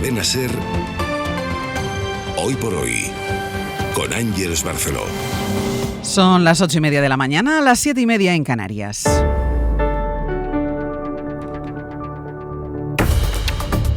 Cadena SER, Hoy por Hoy, con Ángeles Barceló. Son las 8:30 de la mañana, las 7:30 en Canarias.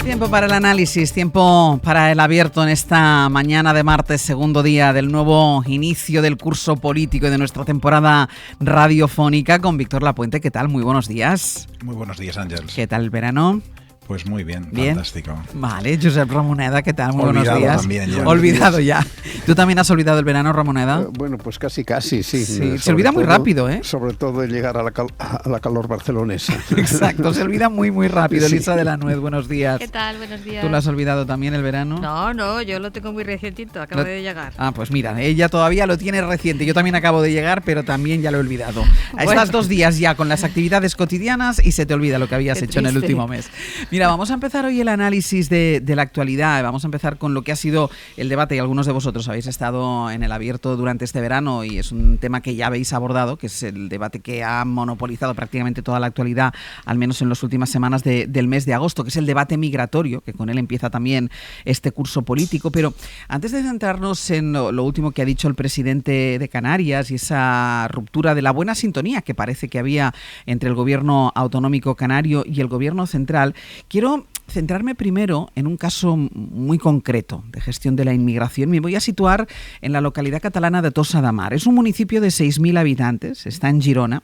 Tiempo para el análisis, tiempo para el abierto en esta mañana de martes, segundo día del nuevo inicio del curso político y de nuestra temporada radiofónica con Víctor Lapuente. ¿Qué tal? Muy buenos días. Muy buenos días, Ángeles. ¿Qué tal el verano? Pues muy bien, ¿Bien? fantástico. Vale, Josep Ramoneda, ¿qué tal? Muy buenos días. También, ya. Olvidado ya. ¿Tú también has olvidado el verano, Ramoneda? Bueno, pues casi, sí. Se olvida muy rápido, ¿eh? Sobre todo de llegar a la calor barcelonesa. Exacto, se olvida muy rápido. Sí. Elisa de la Nuez, buenos días. ¿Qué tal? Buenos días. ¿Tú lo has olvidado también el verano? No, yo lo tengo muy recientito, acabo de llegar. Ah, pues mira, ella todavía lo tiene reciente. Yo también acabo de llegar, pero también ya lo he olvidado. Estás 2 días ya con las actividades cotidianas y se te olvida lo que habías hecho en el último mes. Mira, vamos a empezar hoy el análisis de la actualidad. Vamos a empezar con lo que ha sido el debate, y algunos de vosotros habéis estado en el abierto durante este verano y es un tema que ya habéis abordado, que es el debate que ha monopolizado prácticamente toda la actualidad, al menos en las últimas semanas del mes de agosto, que es el debate migratorio, que con él empieza también este curso político. Pero antes de centrarnos en lo último que ha dicho el presidente de Canarias y esa ruptura de la buena sintonía que parece que había entre el gobierno autonómico canario y el gobierno central, quiero centrarme primero en un caso muy concreto de gestión de la inmigración. Me voy a situar en la localidad catalana de Tossa de Mar. Es un municipio de 6.000 habitantes, está en Girona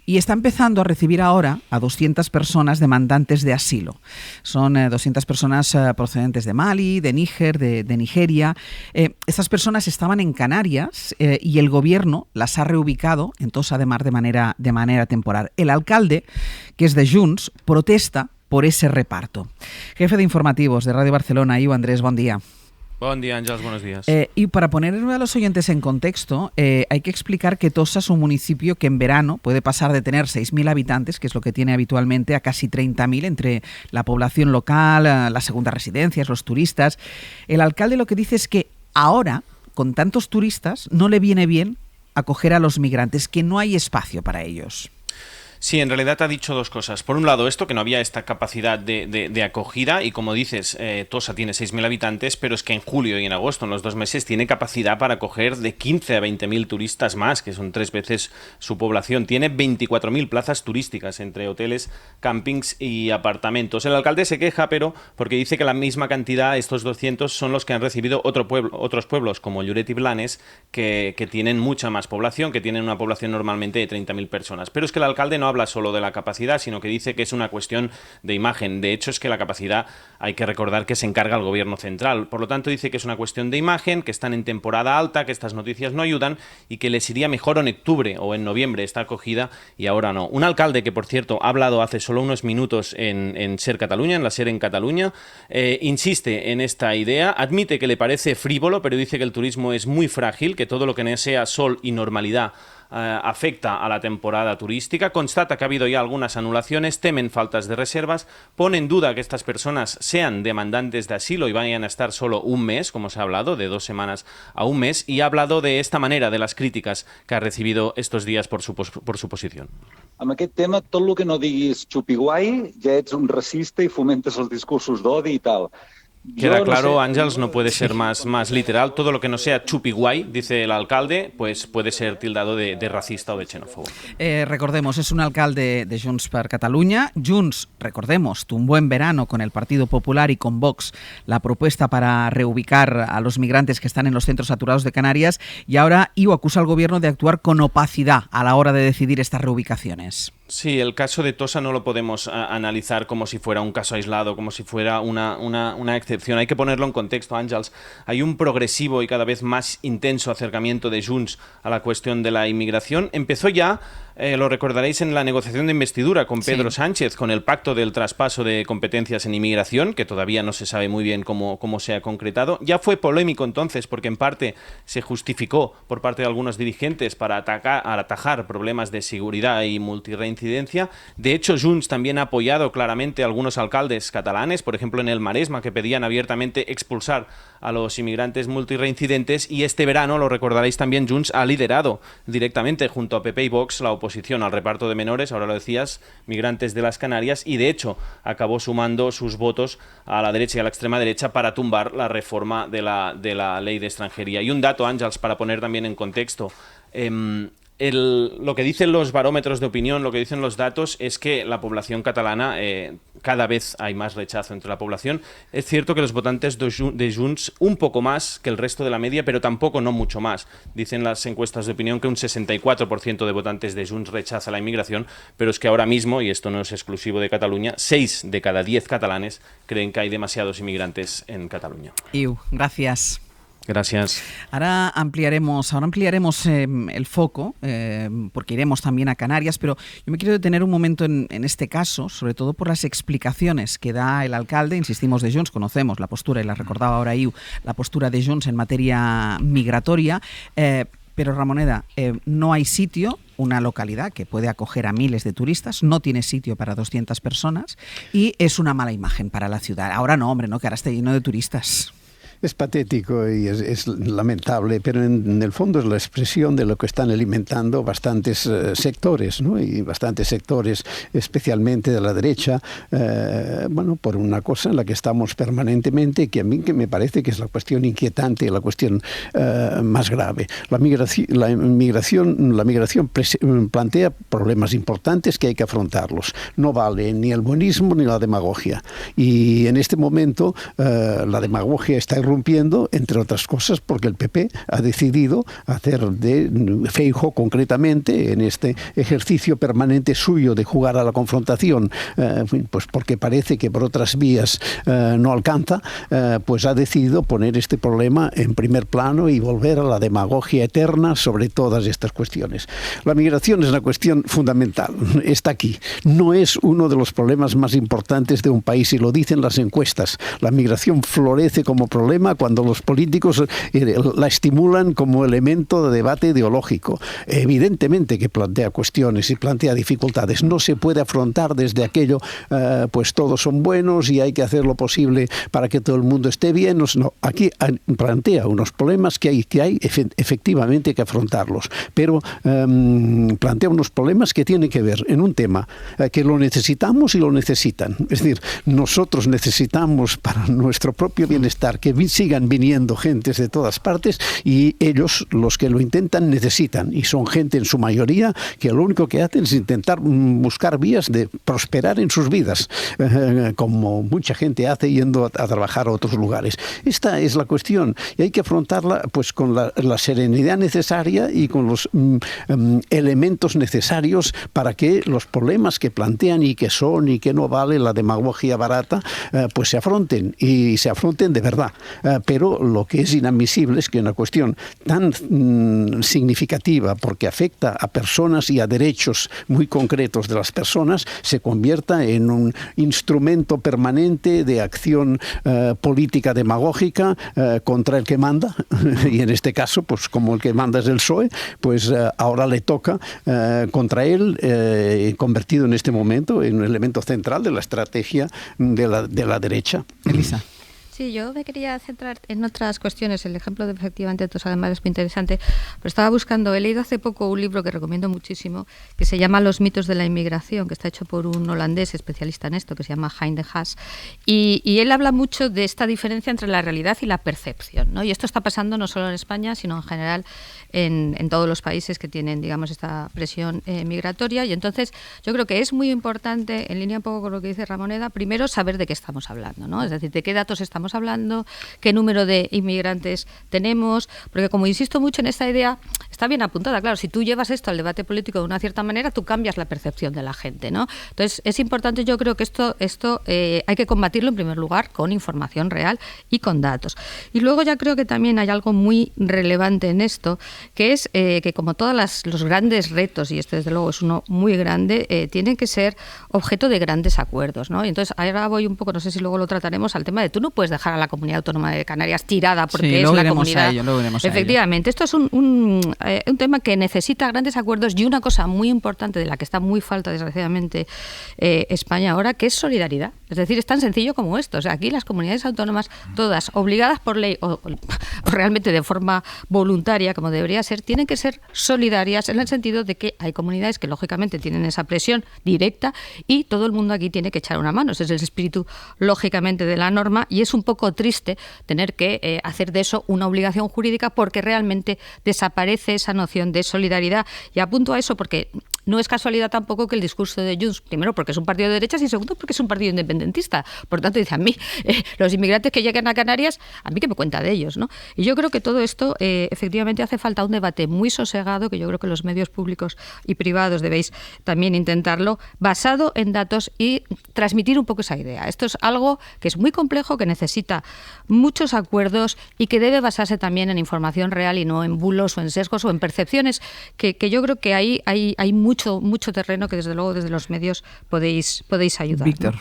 y está empezando a recibir ahora a 200 personas demandantes de asilo. Son 200 personas procedentes de Mali, de Níger, de Nigeria. Estas personas estaban en Canarias y el gobierno las ha reubicado en Tossa de Mar de manera temporal. El alcalde, que es de Junts, protesta por ese reparto. Jefe de informativos de Radio Barcelona, Iu Andrés, buen día. Buen día, Àngels, buenos días. Y para poner a los oyentes en contexto, hay que explicar que Tossa es un municipio que en verano puede pasar de tener 6.000 habitantes, que es lo que tiene habitualmente, a casi 30.000 entre la población local, las segundas residencias, los turistas. El alcalde lo que dice es que ahora, con tantos turistas, no le viene bien acoger a los migrantes, que no hay espacio para ellos. Sí, en realidad ha dicho dos cosas. Por un lado, esto, que no había esta capacidad de acogida y, como dices, Tossa tiene 6.000 habitantes, pero es que en julio y en agosto, en los 2 meses, tiene capacidad para acoger de 15 a 20.000 turistas más, que son 3 veces su población. Tiene 24.000 plazas turísticas entre hoteles, campings y apartamentos. El alcalde se queja, pero porque dice que la misma cantidad, estos 200, son los que han recibido otros pueblos, como Lloret y Blanes, que tienen mucha más población, que tienen una población normalmente de 30.000 personas. Pero es que el alcalde no habla solo de la capacidad, sino que dice que es una cuestión de imagen. De hecho, es que la capacidad hay que recordar que se encarga el gobierno central. Por lo tanto, dice que es una cuestión de imagen, que están en temporada alta, que estas noticias no ayudan y que les iría mejor en octubre o en noviembre esta acogida y ahora no. Un alcalde que, por cierto, ha hablado hace solo unos minutos en SER Catalunya, en la SER en Catalunya, insiste en esta idea, admite que le parece frívolo, pero dice que el turismo es muy frágil, que todo lo que no sea sol y normalidad afecta a la temporada turística, constata que ha habido ya algunas anulaciones, temen faltas de reservas, pone en duda que estas personas sean demandantes de asilo y vayan a estar solo un mes, como se ha hablado, de 2 semanas a un mes, y ha hablado de esta manera de las críticas que ha recibido estos días por su posición. Amb aquest tema, tot el que no diguis xupiguai, ja ets un racista i fomentes els discursos d'odi i tal. Queda claro, Àngels, no puede ser más literal. Todo lo que no sea chupiguay, dice el alcalde, pues puede ser tildado de racista o de xenófobo. Recordemos, es un alcalde de Junts per Catalunya. Junts, recordemos, tumbó en verano con el Partido Popular y con Vox la propuesta para reubicar a los migrantes que están en los centros saturados de Canarias y ahora Iu acusa al gobierno de actuar con opacidad a la hora de decidir estas reubicaciones. Sí, el caso de Tossa no lo podemos analizar como si fuera un caso aislado, como si fuera una excepción. Hay que ponerlo en contexto, Àngels. Hay un progresivo y cada vez más intenso acercamiento de Junts a la cuestión de la inmigración. Empezó ya, lo recordaréis, en la negociación de investidura con Pedro Sánchez, con el pacto del traspaso de competencias en inmigración, que todavía no se sabe muy bien cómo se ha concretado. Ya fue polémico entonces, porque en parte se justificó por parte de algunos dirigentes para atajar problemas de seguridad y multirreincidencia. De hecho, Junts también ha apoyado claramente a algunos alcaldes catalanes, por ejemplo en el Maresma, que pedían abiertamente expulsar a los inmigrantes multireincidentes, y este verano, lo recordaréis también, Junts ha liderado directamente junto a PP y Vox la oposición al reparto de menores, ahora lo decías, migrantes de las Canarias, y de hecho acabó sumando sus votos a la derecha y a la extrema derecha para tumbar la reforma de la ley de extranjería. Y un dato, Àngels, para poner también en contexto. Lo que dicen los barómetros de opinión, lo que dicen los datos, es que la población catalana, cada vez hay más rechazo entre la población. Es cierto que los votantes de Junts un poco más que el resto de la media, pero tampoco no mucho más. Dicen las encuestas de opinión que un 64% de votantes de Junts rechaza la inmigración, pero es que ahora mismo, y esto no es exclusivo de Cataluña, 6 de cada 10 catalanes creen que hay demasiados inmigrantes en Cataluña. Gracias. Gracias. Ahora ampliaremos el foco, porque iremos también a Canarias, pero yo me quiero detener un momento en este caso, sobre todo por las explicaciones que da el alcalde. Insistimos, de Junts, conocemos la postura, y la recordaba ahora Iu, la postura de Junts en materia migratoria, pero Ramoneda, no hay sitio. Una localidad que puede acoger a miles de turistas, no tiene sitio para 200 personas y es una mala imagen para la ciudad. Ahora no, hombre, no, que ahora está lleno de turistas. Es patético y es lamentable, pero en el fondo es la expresión de lo que están alimentando bastantes sectores, ¿no? Y bastantes sectores, especialmente de la derecha, por una cosa en la que estamos permanentemente, que a mí que me parece que es la cuestión inquietante, la cuestión más grave. La migración plantea problemas importantes que hay que afrontarlos. No vale ni el buenismo ni la demagogia. Y en este momento la demagogia está irrumpiendo, entre otras cosas, porque el PP ha decidido hacer de Feijóo concretamente, en este ejercicio permanente suyo de jugar a la confrontación, pues porque parece que por otras vías no alcanza, pues ha decidido poner este problema en primer plano y volver a la demagogia eterna sobre todas estas cuestiones. La migración es una cuestión fundamental, está aquí. No es uno de los problemas más importantes de un país, y lo dicen las encuestas. La migración florece como problema cuando los políticos la estimulan como elemento de debate ideológico. Evidentemente que plantea cuestiones y plantea dificultades. No se puede afrontar desde aquello, pues todos son buenos y hay que hacer lo posible para que todo el mundo esté bien. No, aquí plantea unos problemas que hay efectivamente que afrontarlos, pero plantea unos problemas que tienen que ver en un tema que lo necesitamos y lo necesitan. Es decir, nosotros necesitamos para nuestro propio bienestar que sigan viniendo gentes de todas partes, y ellos, los que lo intentan, necesitan, y son gente en su mayoría que lo único que hacen es intentar buscar vías de prosperar en sus vidas, como mucha gente hace yendo a trabajar a otros lugares. Esta es la cuestión, y hay que afrontarla pues con la serenidad necesaria y con los elementos necesarios para que los problemas que plantean y que son y que no vale la demagogia barata, pues se afronten, y se afronten de verdad. Pero lo que es inadmisible es que una cuestión tan significativa, porque afecta a personas y a derechos muy concretos de las personas, se convierta en un instrumento permanente de acción política demagógica contra el que manda, y en este caso, pues como el que manda es el PSOE, pues ahora le toca contra él, convertido en este momento en un elemento central de la estrategia de la derecha. Elisa. Sí, yo me quería centrar en otras cuestiones. El ejemplo de efectivamente Tos además es muy interesante, pero estaba buscando, he leído hace poco un libro que recomiendo muchísimo, que se llama Los mitos de la inmigración, que está hecho por un holandés especialista en esto, que se llama Hein de Haas, y él habla mucho de esta diferencia entre la realidad y la percepción, ¿no? Y esto está pasando no solo en España, sino en general en todos los países que tienen, digamos, esta presión migratoria. Y entonces yo creo que es muy importante, en línea un poco con lo que dice Ramoneda, primero saber de qué estamos hablando, ¿no? Es decir, de qué datos estamos hablando, qué número de inmigrantes tenemos, porque como insisto mucho en esta idea, está bien apuntada, claro, si tú llevas esto al debate político de una cierta manera, tú cambias la percepción de la gente, ¿no? Entonces es importante, yo creo que esto hay que combatirlo en primer lugar con información real y con datos. Y luego ya creo que también hay algo muy relevante en esto, que es que como todos los grandes retos, y este desde luego es uno muy grande, tienen que ser objeto de grandes acuerdos, ¿no? Y entonces ahora voy un poco, no sé si luego lo trataremos, al tema de tú no puedes dejar a la Comunidad Autónoma de Canarias tirada porque es la comunidad. Efectivamente, esto es un tema que necesita grandes acuerdos, y una cosa muy importante de la que está muy falta desgraciadamente España ahora, que es solidaridad. Es Es decir, es tan sencillo como esto. O sea, aquí las comunidades autónomas, todas obligadas por ley o realmente de forma voluntaria, como debería ser, tienen que ser solidarias en el sentido de que hay comunidades que lógicamente tienen esa presión directa y todo el mundo aquí tiene que echar una mano. Ese es el espíritu, lógicamente, de la norma, y es un poco triste tener que hacer de eso una obligación jurídica, porque realmente desaparece esa noción de solidaridad. Y apunto a eso porque no es casualidad tampoco que el discurso de Junts, primero porque es un partido de derechas y segundo porque es un partido independentista. Por tanto, dice, a mí, los inmigrantes que lleguen a Canarias, a mí que me cuenta de ellos, ¿no? Y yo creo que todo esto, efectivamente, hace falta un debate muy sosegado, que yo creo que los medios públicos y privados debéis también intentarlo, basado en datos y transmitir un poco esa idea. Esto es algo que es muy complejo, que necesita muchos acuerdos y que debe basarse también en información real y no en bulos o en sesgos o en percepciones, que yo creo que hay mucho terreno que desde luego desde los medios podéis ayudar. Víctor. ¿No?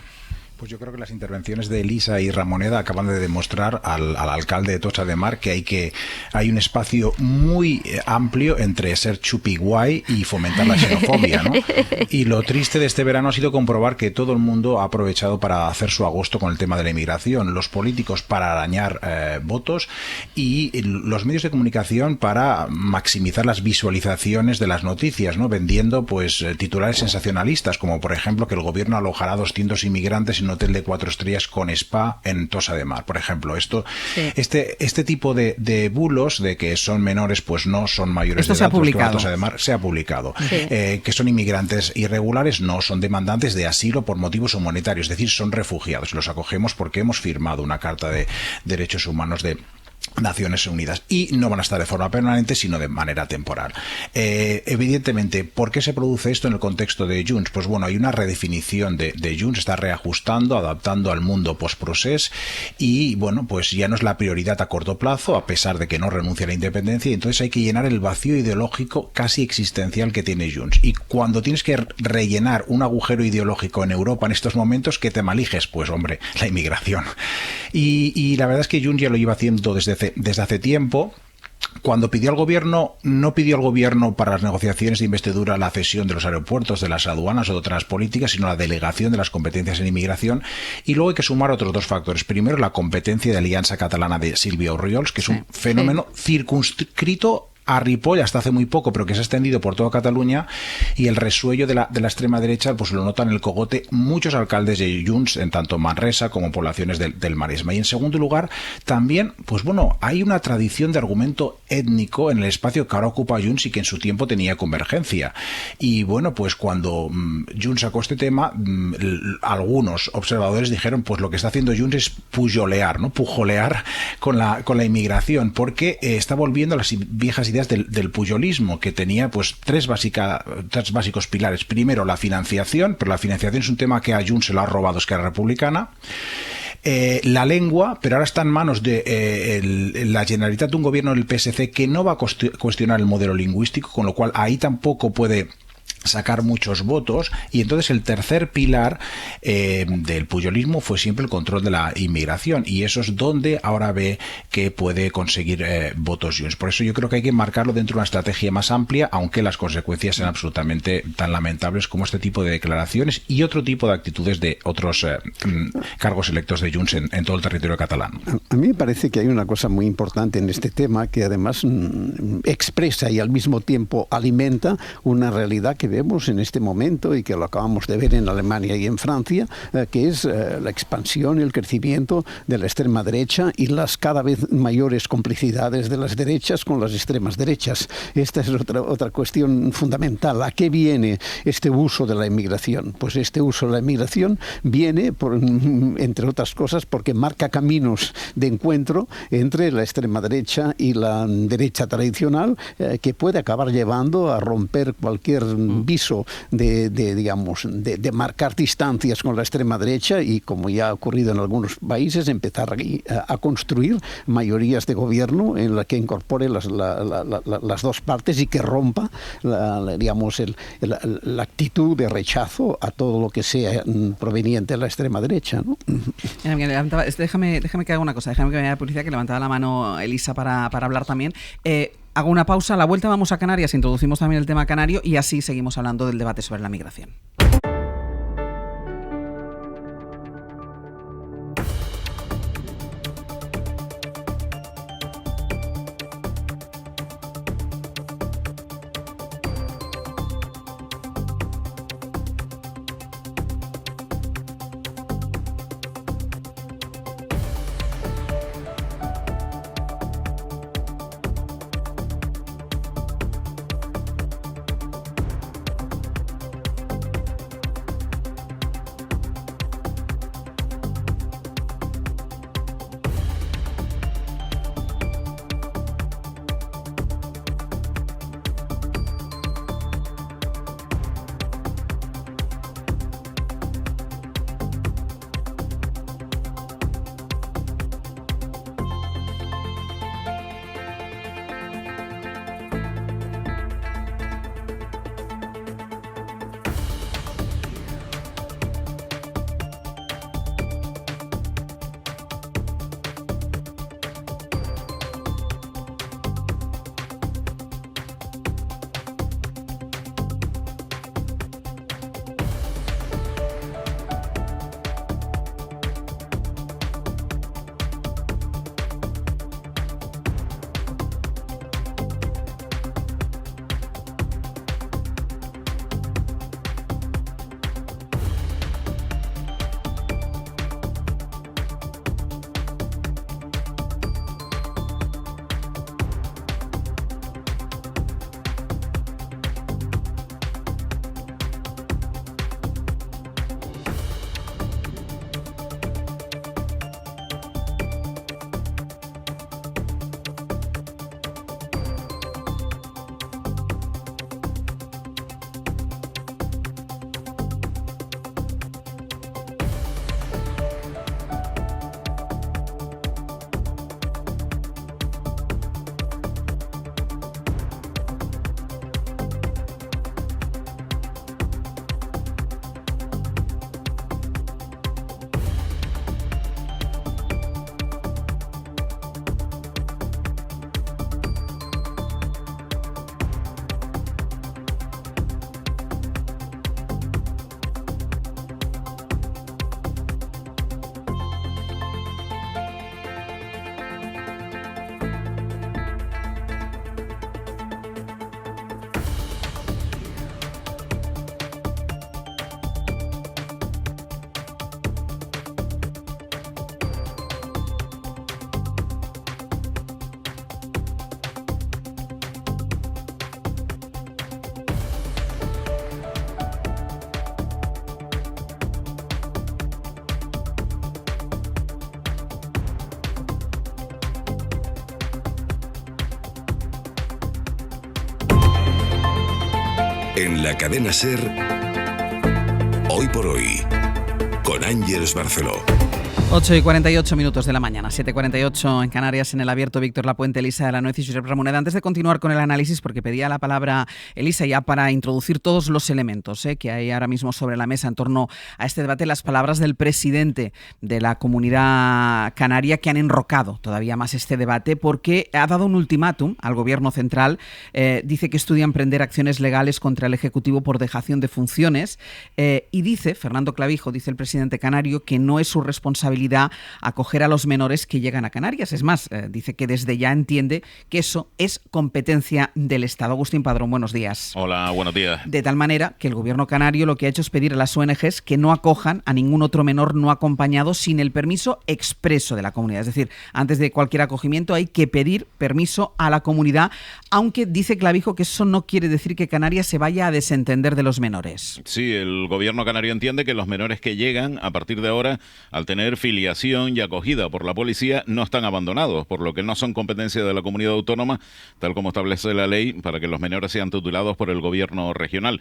Pues yo creo que las intervenciones de Elisa y Ramoneda acaban de demostrar al alcalde de Tossa de Mar que hay un espacio muy amplio entre ser chupi guay y fomentar la xenofobia, ¿no? Y lo triste de este verano ha sido comprobar que todo el mundo ha aprovechado para hacer su agosto con el tema de la inmigración, los políticos para arañar votos y los medios de comunicación para maximizar las visualizaciones de las noticias, ¿no? Vendiendo pues titulares sensacionalistas, como por ejemplo que el gobierno alojará 200 inmigrantes en un hotel de 4 estrellas con spa en Tossa de Mar, por ejemplo. Esto, sí. Este tipo de bulos de que son menores, pues no son mayores de edad, que van a Tossa de Mar, se ha publicado. Sí. Que son inmigrantes irregulares, no, son demandantes de asilo por motivos humanitarios, es decir, son refugiados. Los acogemos porque hemos firmado una Carta de Derechos Humanos de Naciones Unidas y no van a estar de forma permanente sino de manera temporal. Evidentemente, ¿por qué se produce esto en el contexto de Junts? Pues bueno, hay una redefinición de Junts, está reajustando, adaptando al mundo post-procés y bueno, pues ya no es la prioridad a corto plazo, a pesar de que no renuncia a la independencia, y entonces hay que llenar el vacío ideológico casi existencial que tiene Junts. Y cuando tienes que rellenar un agujero ideológico en Europa en estos momentos, ¿qué tema eliges? Pues hombre, la inmigración. Y la verdad es que Junts ya lo iba haciendo desde hace tiempo. Cuando pidió al gobierno, no pidió al gobierno para las negociaciones de investidura la cesión de los aeropuertos, de las aduanas o de otras políticas, sino la delegación de las competencias en inmigración. Y luego hay que sumar otros dos factores. Primero, la competencia de Alianza Catalana de Sílvia Orriols, que es un fenómeno circunscrito a Ripoll hasta hace muy poco, pero que se ha extendido por toda Cataluña, y el resuello de la extrema derecha pues lo notan en el cogote muchos alcaldes de Junts, en tanto Manresa como poblaciones del Maresme. Y en segundo lugar, también, pues bueno, hay una tradición de argumento étnico en el espacio que ahora ocupa Junts y que en su tiempo tenía Convergencia. Y bueno, pues cuando Junts sacó este tema, algunos observadores dijeron, pues lo que está haciendo Junts es pujolear con la inmigración, porque está volviendo a las viejas ideas del pujolismo, que tenía pues tres básicos pilares. Primero, la financiación, pero la financiación es un tema que a Junts se lo ha robado Esquerra Republicana. La lengua, pero ahora está en manos de la Generalitat, de un gobierno del PSC que no va a cuestionar el modelo lingüístico, con lo cual ahí tampoco puede sacar muchos votos. Y entonces el tercer pilar del pujolismo fue siempre el control de la inmigración, y eso es donde ahora ve que puede conseguir votos Junts. Por eso yo creo que hay que marcarlo dentro de una estrategia más amplia, aunque las consecuencias sean absolutamente tan lamentables como este tipo de declaraciones y otro tipo de actitudes de otros cargos electos de Junts en todo el territorio catalán. A mí me parece que hay una cosa muy importante en este tema que además expresa y al mismo tiempo alimenta una realidad que vemos en este momento y que lo acabamos de ver en Alemania y en Francia, que es la expansión y el crecimiento de la extrema derecha y las cada vez mayores complicidades de las derechas con las extremas derechas. Esta es otra cuestión fundamental. ¿A qué viene este uso de la inmigración? Pues este uso de la inmigración viene, entre otras cosas, porque marca caminos de encuentro entre la extrema derecha y la derecha tradicional, que puede acabar llevando a romper cualquier viso de marcar distancias con la extrema derecha y, como ya ha ocurrido en algunos países, empezar a construir mayorías de gobierno en la que incorpore las dos partes y que rompa la actitud de rechazo a todo lo que sea proveniente de la extrema derecha, ¿no? Déjame que haga una cosa, déjame que me vaya a la publicidad, que levantaba la mano Elisa para hablar también. Hago una pausa, a la vuelta vamos a Canarias, introducimos también el tema canario y así seguimos hablando del debate sobre la migración. En la cadena SER, Hoy por Hoy, con Ángeles Barceló. 8:48 de la mañana, 7:48 en Canarias, en el abierto. Víctor Lapuente, Elisa de la Nuez y Josep Ramoneda. Antes de continuar con el análisis, porque pedía la palabra Elisa ya para introducir todos los elementos que hay ahora mismo sobre la mesa en torno a este debate, las palabras del presidente de la Comunidad Canaria, que han enrocado todavía más este debate, porque ha dado un ultimátum al Gobierno central. Dice que estudia emprender acciones legales contra el Ejecutivo por dejación de funciones, y dice, Fernando Clavijo, dice el presidente canario, que no es su responsabilidad acoger a los menores que llegan a Canarias. Es más, dice que desde ya entiende que eso es competencia del Estado. Agustín Padrón, buenos días. Hola, buenos días. De tal manera que el gobierno canario lo que ha hecho es pedir a las ONGs que no acojan a ningún otro menor no acompañado sin el permiso expreso de la comunidad. Es decir, antes de cualquier acogimiento hay que pedir permiso a la comunidad, aunque dice Clavijo que eso no quiere decir que Canarias se vaya a desentender de los menores. Sí, el gobierno canario entiende que los menores que llegan a partir de ahora, al tener filiación y acogida por la policía, no están abandonados, por lo que no son competencia de la comunidad autónoma, tal como establece la ley, para que los menores sean tutelados por el gobierno regional.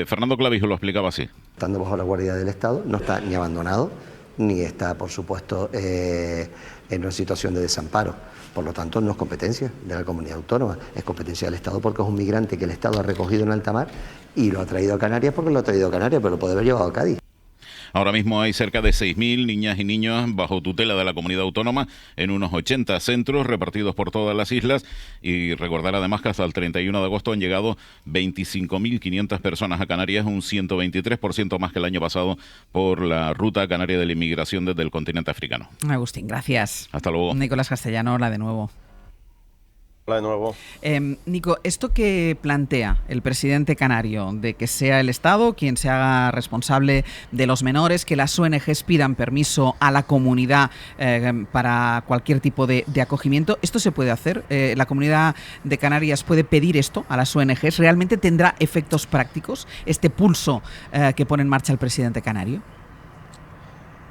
Fernando Clavijo lo explicaba así. Estando bajo la guardia del Estado, no está ni abandonado, ni está, por supuesto, en una situación de desamparo. Por lo tanto, no es competencia de la comunidad autónoma, es competencia del Estado, porque es un migrante que el Estado ha recogido en alta mar y lo ha traído a Canarias porque lo ha traído a Canarias, pero lo puede haber llevado a Cádiz. Ahora mismo hay cerca de 6.000 niñas y niños bajo tutela de la comunidad autónoma en unos 80 centros repartidos por todas las islas, y recordar además que hasta el 31 de agosto han llegado 25.500 personas a Canarias, un 123% más que el año pasado por la ruta canaria de la inmigración desde el continente africano. Agustín, gracias. Hasta luego. Nicolás Castellano, hola de nuevo. Hola de nuevo. Nico, esto que plantea el presidente canario, de que sea el Estado quien se haga responsable de los menores, que las ONGs pidan permiso a la comunidad para cualquier tipo de acogimiento, ¿esto se puede hacer? ¿La comunidad de Canarias puede pedir esto a las ONGs? ¿Realmente tendrá efectos prácticos este pulso que pone en marcha el presidente canario?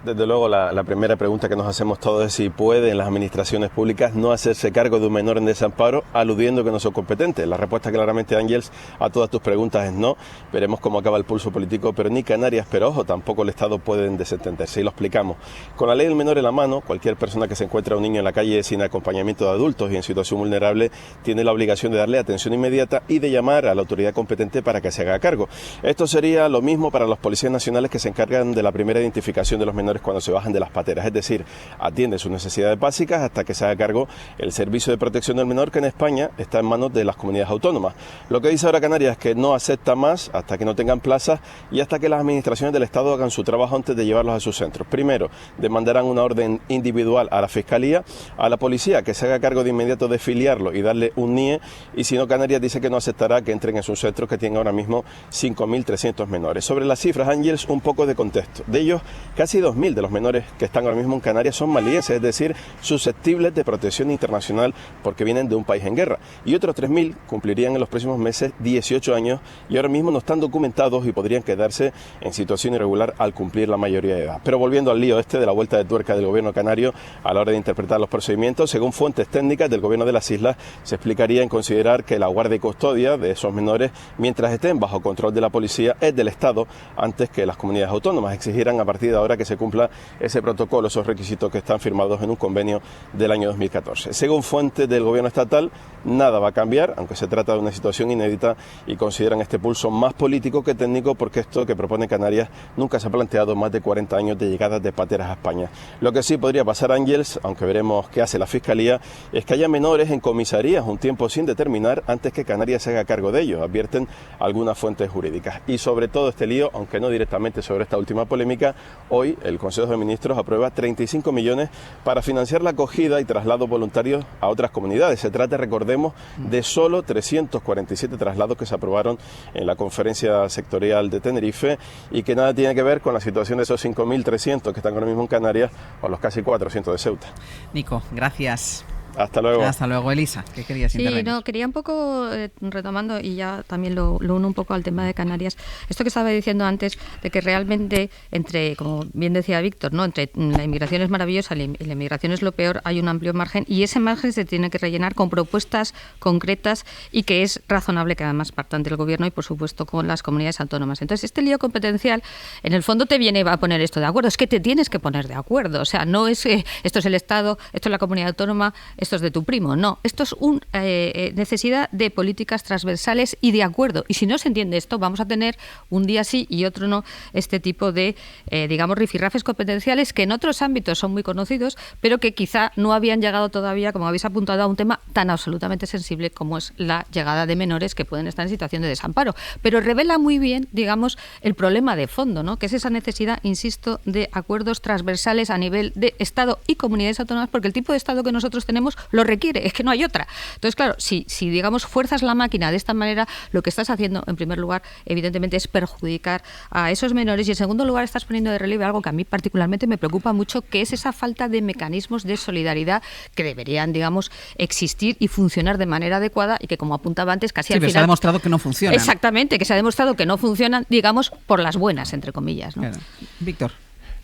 Desde luego, la primera pregunta que nos hacemos todos es si pueden las administraciones públicas no hacerse cargo de un menor en desamparo, aludiendo que no son competentes. La respuesta claramente, Ángeles, a todas tus preguntas es no. Veremos cómo acaba el pulso político, pero ni Canarias, pero ojo, tampoco el Estado pueden desentenderse. Y lo explicamos. Con la ley del menor en la mano, cualquier persona que se encuentre a un niño en la calle sin acompañamiento de adultos y en situación vulnerable tiene la obligación de darle atención inmediata y de llamar a la autoridad competente para que se haga cargo. Esto sería lo mismo para los policías nacionales que se encargan de la primera identificación de los menores cuando se bajan de las pateras, es decir, atiende sus necesidades básicas hasta que se haga cargo el servicio de protección del menor, que en España está en manos de las comunidades autónomas. Lo que dice ahora Canarias es que no acepta más hasta que no tengan plazas y hasta que las administraciones del Estado hagan su trabajo antes de llevarlos a sus centros. Primero, demandarán una orden individual a la Fiscalía, a la policía, que se haga cargo de inmediato de filiarlo y darle un NIE, y si no, Canarias dice que no aceptará que entren en sus centros, que tienen ahora mismo 5.300 menores. Sobre las cifras, Ángeles, un poco de contexto. De ellos, casi 2.000 de los menores que están ahora mismo en Canarias son malienses, es decir, susceptibles de protección internacional porque vienen de un país en guerra. Y otros 3.000 cumplirían en los próximos meses 18 años y ahora mismo no están documentados y podrían quedarse en situación irregular al cumplir la mayoría de edad. Pero volviendo al lío de la vuelta de tuerca del gobierno canario a la hora de interpretar los procedimientos, según fuentes técnicas del gobierno de las islas, se explicaría en considerar que la guardia y custodia de esos menores, mientras estén bajo control de la policía, es del Estado, antes que las comunidades autónomas exigirán a partir de ahora que se cumpla ese protocolo, esos requisitos que están firmados en un convenio del año 2014. Según fuentes del gobierno estatal, nada va a cambiar, aunque se trata de una situación inédita, y consideran este pulso más político que técnico, porque esto que propone Canarias nunca se ha planteado más de 40 años de llegadas de pateras a España. Lo que sí podría pasar, Ángeles, aunque veremos qué hace la Fiscalía, es que haya menores en comisarías un tiempo sin determinar antes que Canarias se haga cargo de ellos, advierten algunas fuentes jurídicas. Y sobre todo este lío, aunque no directamente sobre esta última polémica, hoy el Consejo de Ministros aprueba 35 millones para financiar la acogida y traslados voluntarios a otras comunidades. Se trata, recordemos, de solo 347 traslados que se aprobaron en la conferencia sectorial de Tenerife y que nada tiene que ver con la situación de esos 5.300 que están ahora mismo en Canarias o los casi 400 de Ceuta. Nico, gracias. Hasta luego. Hasta luego, Elisa. ¿Qué querías intervenir? Sí, no, quería un poco, retomando, y ya también lo uno un poco al tema de Canarias, esto que estaba diciendo antes, de que realmente entre, como bien decía Víctor, ¿no?, entre la inmigración es maravillosa y la inmigración es lo peor, hay un amplio margen, y ese margen se tiene que rellenar con propuestas concretas y que es razonable que además partan del Gobierno y, por supuesto, con las comunidades autónomas. Entonces, este lío competencial, en el fondo te viene a poner esto de acuerdo, es que te tienes que poner de acuerdo, o sea, no es esto es el Estado, esto es la comunidad autónoma, esto es de tu primo, no, esto es una necesidad de políticas transversales y de acuerdo, y si no se entiende esto, vamos a tener un día sí y otro no este tipo de, digamos, rifirrafes competenciales que en otros ámbitos son muy conocidos, pero que quizá no habían llegado todavía, como habéis apuntado, a un tema tan absolutamente sensible como es la llegada de menores que pueden estar en situación de desamparo, pero revela muy bien, digamos, el problema de fondo, ¿no?, que es esa necesidad, insisto, de acuerdos transversales a nivel de Estado y comunidades autónomas, porque el tipo de Estado que nosotros tenemos lo requiere, es que no hay otra. Entonces, claro, si digamos fuerzas la máquina de esta manera, lo que estás haciendo, en primer lugar, evidentemente es perjudicar a esos menores, y en segundo lugar estás poniendo de relieve algo que a mí particularmente me preocupa mucho, que es esa falta de mecanismos de solidaridad que deberían, digamos, existir y funcionar de manera adecuada, y que, como apuntaba antes, casi al final... se ha demostrado que no funcionan. Exactamente, que se ha demostrado que no funcionan, digamos, por las buenas, entre comillas, ¿no? Claro. Víctor.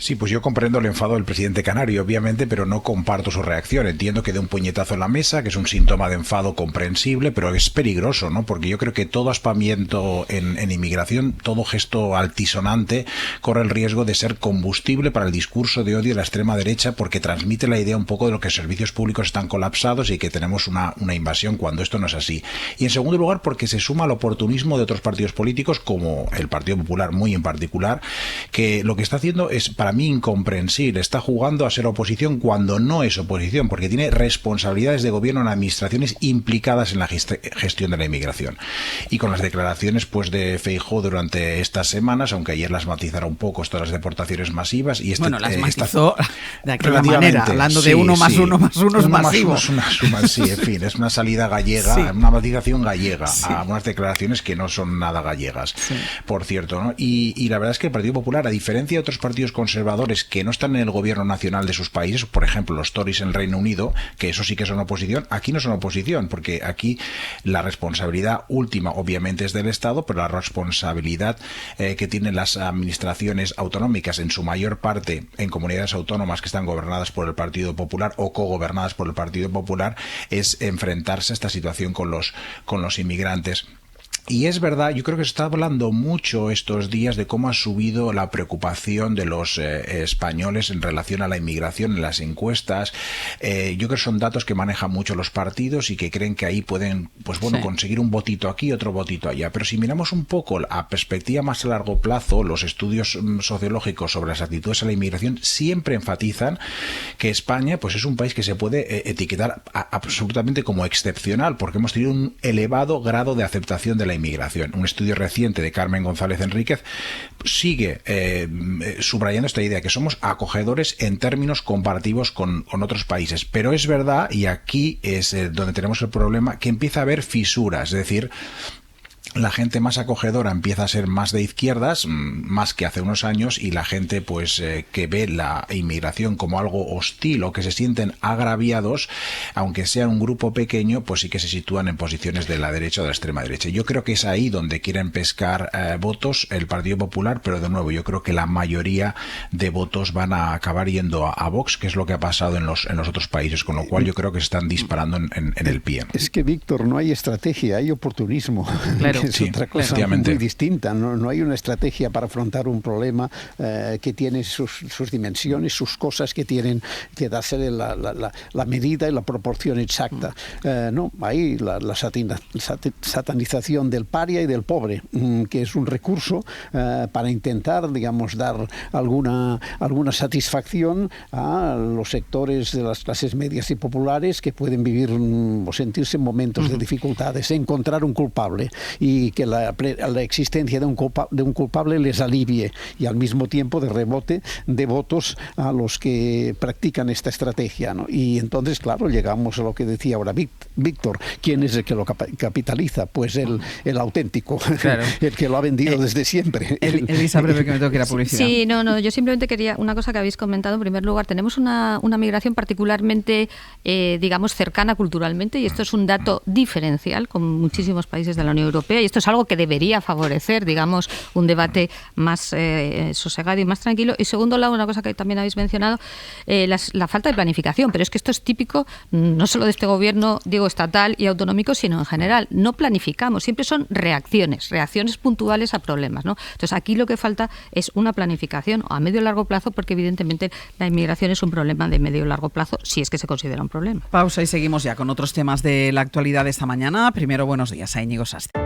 Sí, pues yo comprendo el enfado del presidente canario, obviamente, pero no comparto su reacción. Entiendo que dé un puñetazo en la mesa, que es un síntoma de enfado comprensible, pero es peligroso, ¿no? Porque yo creo que todo aspaviento en inmigración, todo gesto altisonante, corre el riesgo de ser combustible para el discurso de odio de la extrema derecha, porque transmite la idea un poco de lo que los servicios públicos están colapsados y que tenemos una invasión, cuando esto no es así. Y en segundo lugar, porque se suma al oportunismo de otros partidos políticos, como el Partido Popular muy en particular, que lo que está haciendo es, para mí, incomprensible. Está jugando a ser oposición cuando no es oposición, porque tiene responsabilidades de gobierno en administraciones implicadas en la gestión de la inmigración. Y con las declaraciones, pues, de Feijóo durante estas semanas, aunque ayer las matizara un poco, estas las deportaciones masivas, y bueno, las matizó de aquella manera, hablando de uno más uno es masivo. Sí, en fin, es una salida gallega, sí, una matización gallega, sí, a unas declaraciones que no son nada gallegas, sí, por cierto, ¿no? Y la verdad es que el Partido Popular, a diferencia de otros partidos conservadores que no están en el gobierno nacional de sus países, por ejemplo los Tories en el Reino Unido, que eso sí que son oposición, aquí no son oposición, porque aquí la responsabilidad última obviamente es del Estado, pero la responsabilidad que tienen las administraciones autonómicas, en su mayor parte en comunidades autónomas que están gobernadas por el Partido Popular o cogobernadas por el Partido Popular, es enfrentarse a esta situación con los inmigrantes. Y es verdad, yo creo que se está hablando mucho estos días de cómo ha subido la preocupación de los españoles en relación a la inmigración en las encuestas. Yo creo que son datos que manejan mucho los partidos y que creen que ahí pueden, pues bueno, sí, conseguir un votito aquí, otro votito allá. Pero si miramos un poco a perspectiva más a largo plazo, los estudios sociológicos sobre las actitudes a la inmigración siempre enfatizan que España, pues, es un país que se puede etiquetar absolutamente como excepcional, porque hemos tenido un elevado grado de aceptación de la inmigración. Un estudio reciente de Carmen González Enríquez sigue subrayando esta idea, que somos acogedores en términos comparativos con otros países. Pero es verdad, y aquí es donde tenemos el problema, que empieza a haber fisuras, es decir, la gente más acogedora empieza a ser más de izquierdas, más que hace unos años, y la gente, pues, que ve la inmigración como algo hostil o que se sienten agraviados, aunque sea un grupo pequeño, pues sí que se sitúan en posiciones de la derecha o de la extrema derecha. Yo creo que es ahí donde quieren pescar votos el Partido Popular, pero de nuevo, yo creo que la mayoría de votos van a acabar yendo a Vox, que es lo que ha pasado en los otros países, con lo cual yo creo que se están disparando en el pie. Es que, Víctor, no hay estrategia, hay oportunismo. Claro. Es otra cosa muy distinta. No hay una estrategia para afrontar un problema que tiene sus dimensiones, sus cosas que tienen que darse la medida y la proporción exacta. No, hay la satanización del paria y del pobre, que es un recurso para intentar, digamos, dar alguna satisfacción a los sectores de las clases medias y populares que pueden vivir o sentirse en momentos de dificultades, encontrar un culpable. y que la existencia de un culpable les alivie y al mismo tiempo de rebote de votos a los que practican esta estrategia, ¿no? Y entonces, claro, llegamos a lo que decía ahora Víctor. ¿Quién es el que lo capitaliza? Pues el auténtico, claro. El que lo ha vendido desde siempre. Elisa, breve, que me tengo que ir a publicidad. Sí, no, yo simplemente quería, una cosa que habéis comentado, en primer lugar, tenemos una migración particularmente, digamos, cercana culturalmente, y esto es un dato diferencial con muchísimos países de la Unión Europea, y esto es algo que debería favorecer, digamos, un debate más sosegado y más tranquilo. Y segundo lado, una cosa que también habéis mencionado, la falta de planificación, pero es que esto es típico no solo de este gobierno, digo, estatal y autonómico, sino en general. No planificamos, siempre son reacciones puntuales a problemas, ¿no? Entonces aquí lo que falta es una planificación a medio y largo plazo, porque evidentemente la inmigración es un problema de medio y largo plazo, si es que se considera un problema. Pausa y seguimos ya con otros temas de la actualidad de esta mañana. Primero, buenos días a Íñigo Sastre.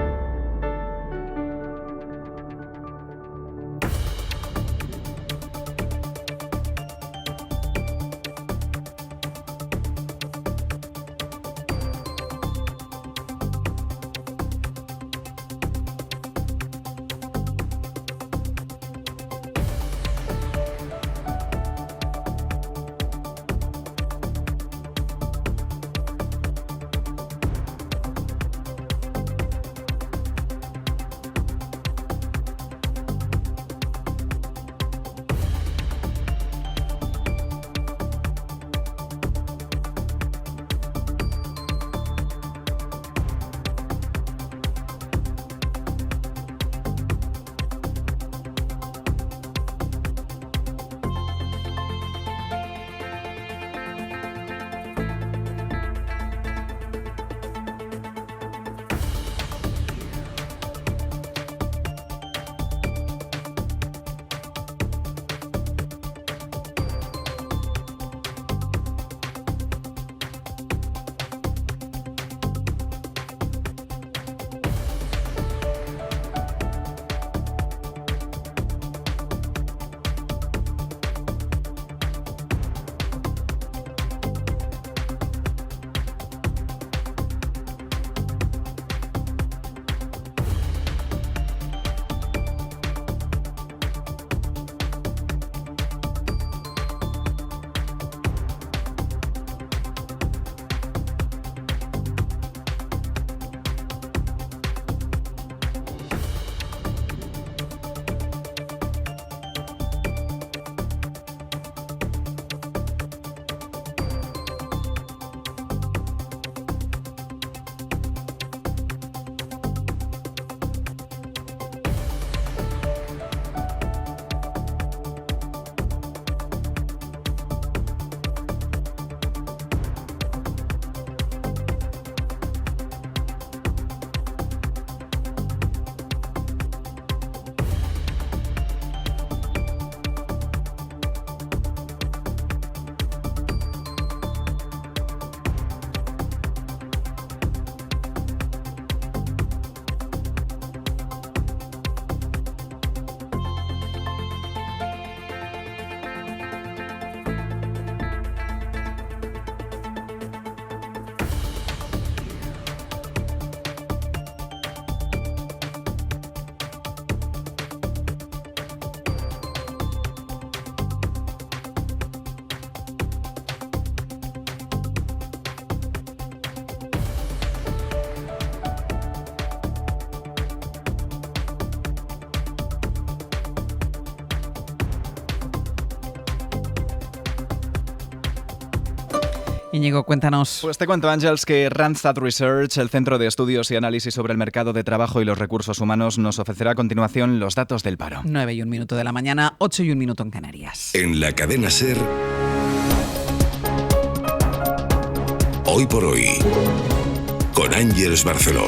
Íñigo, cuéntanos. Pues te cuento, Ángels, que Randstad Research, el Centro de Estudios y Análisis sobre el Mercado de Trabajo y los Recursos Humanos, nos ofrecerá a continuación los datos del paro. 9:01 de la mañana, 8:01 en Canarias. En la cadena SER, Hoy por Hoy, con Ángels Barceló.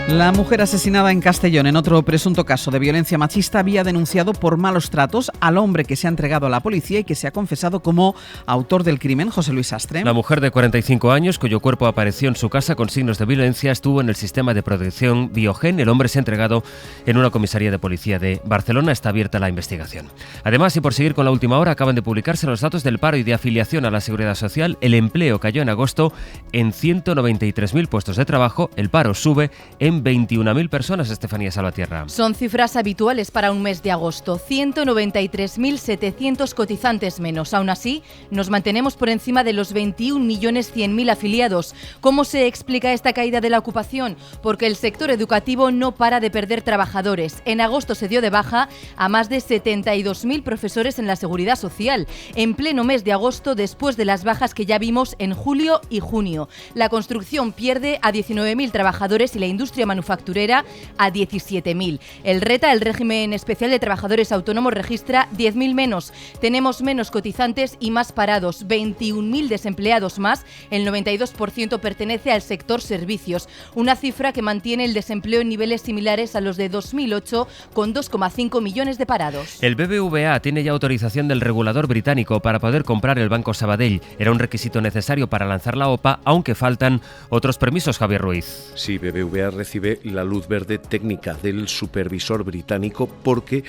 La mujer asesinada en Castellón en otro presunto caso de violencia machista había denunciado por malos tratos al hombre que se ha entregado a la policía y que se ha confesado como autor del crimen. José Luis Sastre. La mujer de 45 años, cuyo cuerpo apareció en su casa con signos de violencia, estuvo en el sistema de protección Biogen. El hombre se ha entregado en una comisaría de policía de Barcelona. Está abierta la investigación. Además, y por seguir con la última hora, acaban de publicarse los datos del paro y de afiliación a la Seguridad Social. El empleo cayó en agosto en 193.000 puestos de trabajo. El paro sube en en 21.000 personas, Estefanía Salvatierra. Son cifras habituales para un mes de agosto, 193.700 cotizantes menos. Aún así, nos mantenemos por encima de los 21.100.000 afiliados. ¿Cómo se explica esta caída de la ocupación? Porque el sector educativo no para de perder trabajadores. En agosto se dio de baja a más de 72.000 profesores en la Seguridad Social, en pleno mes de agosto, después de las bajas que ya vimos en julio y junio. La construcción pierde a 19.000 trabajadores y la industria manufacturera a 17.000. El RETA, el régimen especial de trabajadores autónomos, registra 10.000 menos. Tenemos menos cotizantes y más parados, 21.000 desempleados más. El 92% pertenece al sector servicios, una cifra que mantiene el desempleo en niveles similares a los de 2008, con 2,5 millones de parados. El BBVA tiene ya autorización del regulador británico para poder comprar el Banco Sabadell. Era un requisito necesario para lanzar la OPA, aunque faltan otros permisos, Javier Ruiz. Sí, BBVA recibe la luz verde técnica del supervisor británico porque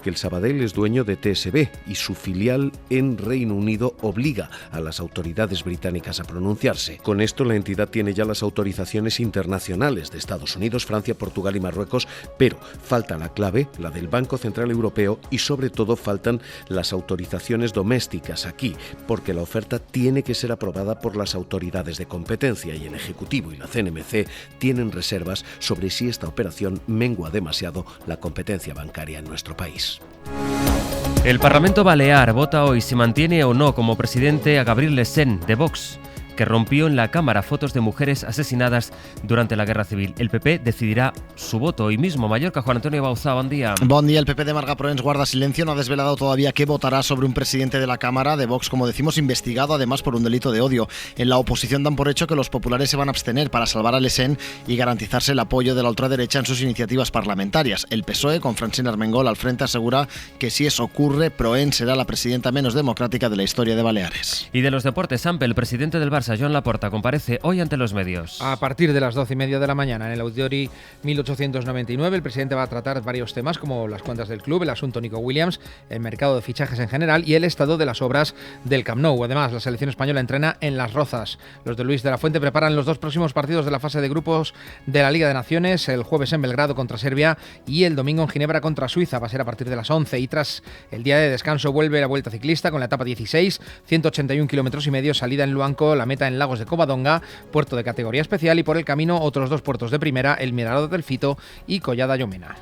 el Sabadell es dueño de TSB y su filial en Reino Unido obliga a las autoridades británicas a pronunciarse. Con esto la entidad tiene ya las autorizaciones internacionales de Estados Unidos, Francia, Portugal y Marruecos, pero falta la clave, la del Banco Central Europeo, y sobre todo faltan las autorizaciones domésticas aquí, porque la oferta tiene que ser aprobada por las autoridades de competencia y el Ejecutivo y la CNMC tienen reservas sobre si esta operación mengua demasiado la competencia bancaria en nuestro país. El Parlamento Balear vota hoy si mantiene o no como presidente a Gabriel Lesén, de Vox, que rompió en la Cámara fotos de mujeres asesinadas durante la Guerra Civil. El PP decidirá su voto hoy mismo. Mallorca, Juan Antonio Bauzá, buen día. Buen día. El PP de Marga Proens guarda silencio, no ha desvelado todavía qué votará sobre un presidente de la Cámara de Vox, como decimos, investigado además por un delito de odio. En la oposición dan por hecho que los populares se van a abstener para salvar a Lesén y garantizarse el apoyo de la ultraderecha en sus iniciativas parlamentarias. El PSOE, con Francina Armengol al frente, asegura que si eso ocurre, Proens será la presidenta menos democrática de la historia de Baleares. Y de los deportes, Sampe, el presidente del Barça, Joan Laporta, comparece hoy ante los medios. A partir de las 12:30 de la mañana en el Auditori 1899, el presidente va a tratar varios temas como las cuentas del club, el asunto Nico Williams, el mercado de fichajes en general y el estado de las obras del Camp Nou. Además, la selección española entrena en Las Rozas. Los de Luis de la Fuente preparan los dos próximos partidos de la fase de grupos de la Liga de Naciones, el jueves en Belgrado contra Serbia y el domingo en Ginebra contra Suiza. Va a ser a partir de las 11 y tras el día de descanso vuelve la Vuelta Ciclista con la etapa 16, 181 kilómetros y medio, salida en Luanco, la meta en Lagos de Covadonga, puerto de categoría especial, y por el camino otros dos puertos de primera, el Mirador del Fito y Collada Llomena.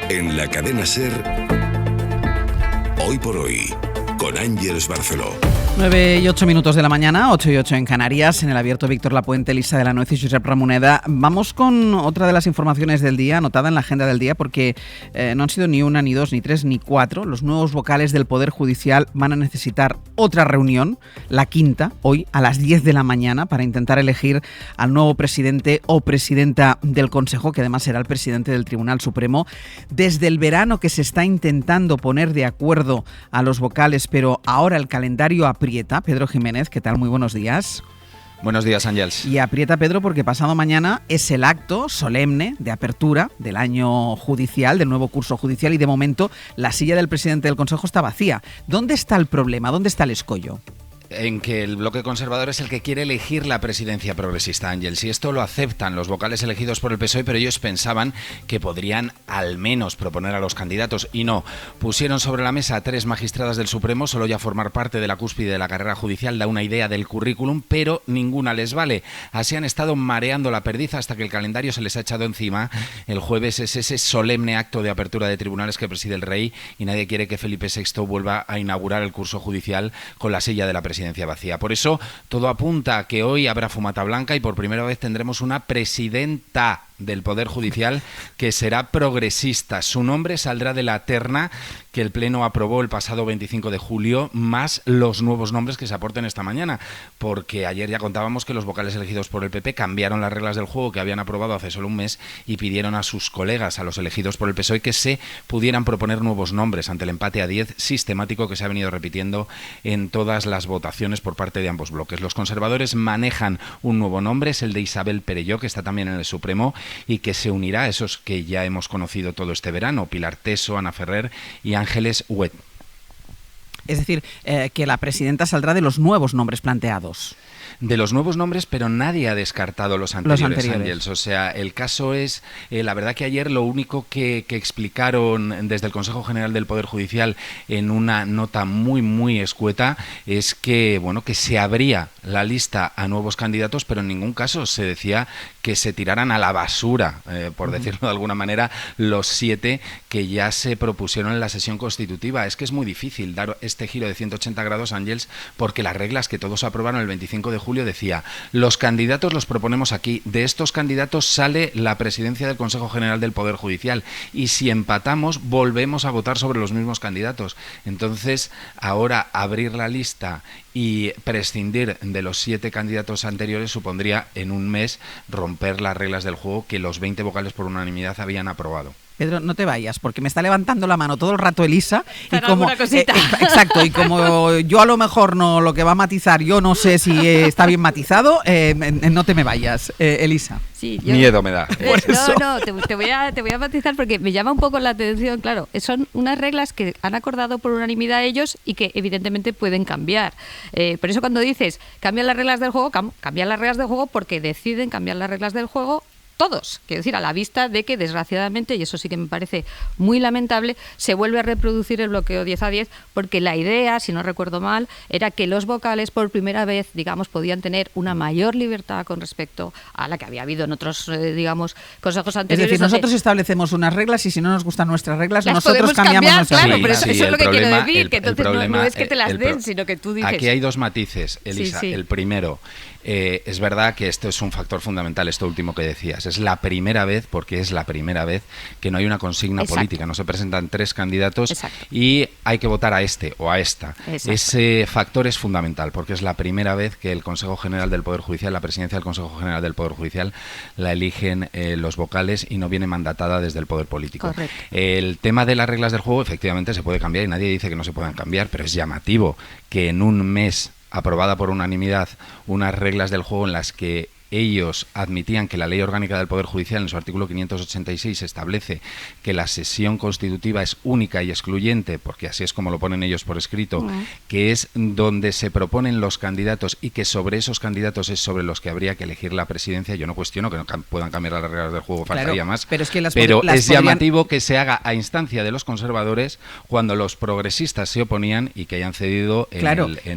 En la cadena SER, Hoy por Hoy, con Ángeles Barceló. 9 y 8 minutos de la mañana, 8 y 8 en Canarias, en el abierto Víctor Lapuente, Elisa de la Nuez y Josep Ramoneda. Vamos con otra de las informaciones del día, anotada en la agenda del día, porque no han sido ni una, ni dos, ni tres, ni cuatro. Los nuevos vocales del Poder Judicial van a necesitar otra reunión, la quinta, hoy a las 10 de la mañana, para intentar elegir al nuevo presidente o presidenta del Consejo, que además será el presidente del Tribunal Supremo. Desde el verano que se está intentando poner de acuerdo a los vocales, pero ahora el calendario aprieta. Pedro Jiménez, ¿qué tal? Muy buenos días. Buenos días, Ángels. Y aprieta, Pedro, porque pasado mañana es el acto solemne de apertura del año judicial, del nuevo curso judicial, y de momento la silla del presidente del Consejo está vacía. ¿Dónde está el problema? ¿Dónde está el escollo? En que el bloque conservador es el que quiere elegir la presidencia progresista, Ángels, y esto lo aceptan los vocales elegidos por el PSOE, pero ellos pensaban que podrían al menos proponer a los candidatos, y no. Pusieron sobre la mesa a 3 magistradas del Supremo. Solo ya formar parte de la cúspide de la carrera judicial da una idea del currículum, pero ninguna les vale. Así han estado mareando la perdiz hasta que el calendario se les ha echado encima. El jueves es ese solemne acto de apertura de tribunales que preside el rey, y nadie quiere que Felipe VI vuelva a inaugurar el curso judicial con la silla de la presidencia vacía. Por eso todo apunta a que hoy habrá fumata blanca y por primera vez tendremos una presidenta del Poder Judicial que será progresista. Su nombre saldrá de la terna que el Pleno aprobó el pasado 25 de julio, más los nuevos nombres que se aporten esta mañana, porque ayer ya contábamos que los vocales elegidos por el PP cambiaron las reglas del juego que habían aprobado hace solo un mes y pidieron a sus colegas, a los elegidos por el PSOE, que se pudieran proponer nuevos nombres ante el empate a 10 sistemático que se ha venido repitiendo en todas las votaciones por parte de ambos bloques. Los conservadores manejan un nuevo nombre, es el de Isabel Perelló, que está también en el Supremo y que se unirá a esos que ya hemos conocido todo este verano: Pilar Teso, Ana Ferrer y Ángeles Huet. Es decir, que la presidenta saldrá de los nuevos nombres planteados. De los nuevos nombres, pero nadie ha descartado los anteriores. Ángels. O sea, el caso es, la verdad que ayer lo único que explicaron desde el Consejo General del Poder Judicial en una nota muy, muy escueta es que, bueno, que se abría la lista a nuevos candidatos, pero en ningún caso se decía que se tiraran a la basura, por decirlo de alguna manera, los 7 que ya se propusieron en la sesión constitutiva. Es que es muy difícil dar este giro de 180 grados, Ángels, porque las reglas que todos aprobaron el 25 de julio decía: los candidatos los proponemos aquí, de estos candidatos sale la presidencia del Consejo General del Poder Judicial, y si empatamos volvemos a votar sobre los mismos candidatos. Entonces, ahora abrir la lista y prescindir de los 7 candidatos anteriores supondría en un mes romper las reglas del juego que los 20 vocales por unanimidad habían aprobado. Pedro, no te vayas, porque me está levantando la mano todo el rato Elisa. Y como, exacto, y como yo a lo mejor no lo que va a matizar, yo no sé si está bien matizado, no te me vayas, Elisa. Sí, miedo me da. Te voy a matizar porque me llama un poco la atención. Claro, son unas reglas que han acordado por unanimidad ellos y que evidentemente pueden cambiar. Por eso cuando dices cambian las reglas del juego, cambian las reglas del juego porque deciden cambiar las reglas del juego todos. Quiero decir, a la vista de que, desgraciadamente, y eso sí que me parece muy lamentable, se vuelve a reproducir el bloqueo 10 a 10, porque la idea, si no recuerdo mal, era que los vocales por primera vez, digamos, podían tener una mayor libertad con respecto a la que había habido en otros, digamos, consejos anteriores. Es decir, nosotros establecemos unas reglas y si no nos gustan nuestras reglas, las nosotros cambiamos nuestras reglas. Claro, pero eso es lo que quiero decir, que entonces no es que te las den, sino que tú dices... Aquí hay 2 matices, Elisa. El primero, es verdad que esto es un factor fundamental, esto último que decías. Es la primera vez, porque es la primera vez que no hay una consigna política, no se presentan 3 candidatos y hay que votar a este o a esta. Ese factor es fundamental, porque es la primera vez que el Consejo General del Poder Judicial, la presidencia del Consejo General del Poder Judicial, la eligen los vocales y no viene mandatada desde el Poder Político. Correcto. El tema de las reglas del juego efectivamente se puede cambiar y nadie dice que no se puedan cambiar, pero es llamativo que en un mes aprobada por unanimidad unas reglas del juego en las que ellos admitían que la Ley Orgánica del Poder Judicial, en su artículo 586, establece que la sesión constitutiva es única y excluyente, porque así es como lo ponen ellos por escrito, que es donde se proponen los candidatos y que sobre esos candidatos es sobre los que habría que elegir la presidencia. Yo no cuestiono que no puedan cambiar las reglas del juego, faltaría más, pero es que es llamativo que se haga a instancia de los conservadores cuando los progresistas se oponían y que hayan cedido en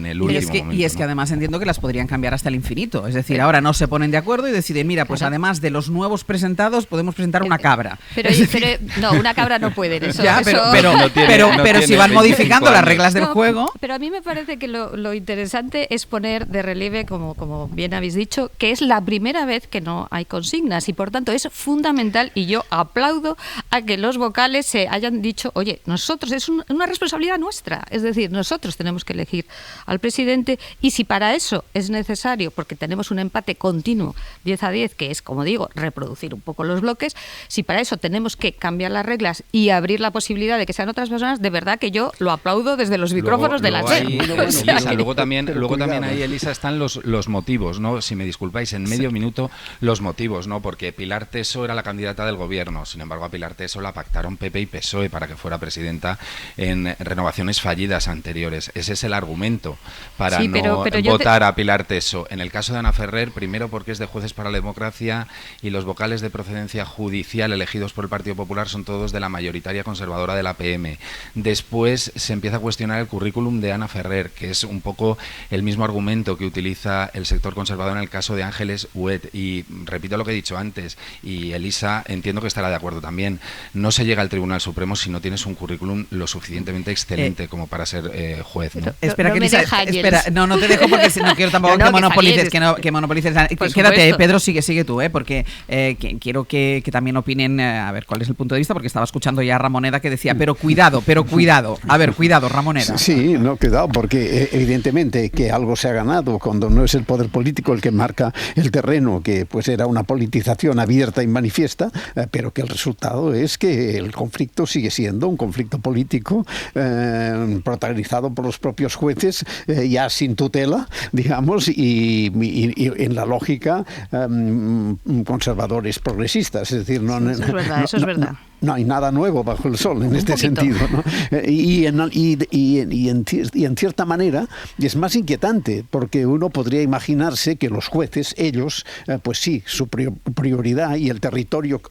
el último momento. Y es que además entiendo que las podrían cambiar hasta el infinito, es decir, ahora no se pone ponen de acuerdo y deciden, mira, pues además de los nuevos presentados podemos presentar una cabra. Pero no, una cabra no pueden. Eso, ya, pero si van modificando las reglas del juego. Pero a mí me parece que lo interesante es poner de relieve, como bien habéis dicho, que es la primera vez que no hay consignas y por tanto es fundamental, y yo aplaudo a que los vocales se hayan dicho, oye, nosotros, es una responsabilidad nuestra, es decir, nosotros tenemos que elegir al presidente, y si para eso es necesario, porque tenemos un empate continuo 10-10, que es, como digo, reproducir un poco los bloques, si para eso tenemos que cambiar las reglas y abrir la posibilidad de que sean otras personas, de verdad que yo lo aplaudo desde los micrófonos de la SER. Luego también ahí, Elisa, están los motivos, ¿no? Si me disculpáis, en medio minuto, los motivos, ¿no? Porque Pilar Teso era la candidata del gobierno, sin embargo a Pilar Teso la pactaron PP y PSOE para que fuera presidenta en renovaciones fallidas anteriores. Ese es el argumento para no votar a Pilar Teso. En el caso de Ana Ferrer, primero porque es de Jueces para la Democracia y los vocales de procedencia judicial elegidos por el Partido Popular son todos de la mayoritaria conservadora de la PM. Después se empieza a cuestionar el currículum de Ana Ferrer, que es un poco el mismo argumento que utiliza el sector conservador en el caso de Ángeles Huet. Y repito lo que he dicho antes, y Elisa entiendo que estará de acuerdo también, no se llega al Tribunal Supremo si no tienes un currículum lo suficientemente excelente como para ser juez, ¿no? Espera, que Elisa, espera, no te dejo porque no quiero tampoco que monopolices. Quédate, Pedro, sigue tú, porque quiero que también opinen, a ver cuál es el punto de vista, porque estaba escuchando ya a Ramoneda que decía, pero cuidado, a ver, cuidado, Ramoneda. Sí, no, cuidado, porque evidentemente que algo se ha ganado cuando no es el poder político el que marca el terreno, que pues era una politización abierta y manifiesta, pero que el resultado es que el conflicto sigue siendo un conflicto político protagonizado por los propios jueces, ya sin tutela, digamos, y en la lógica conservadores progresistas, es decir, eso es verdad. No hay nada nuevo bajo el sol en este sentido, ¿no? Y en cierta manera es más inquietante, porque uno podría imaginarse que los jueces, ellos, pues sí, su prioridad y el territorio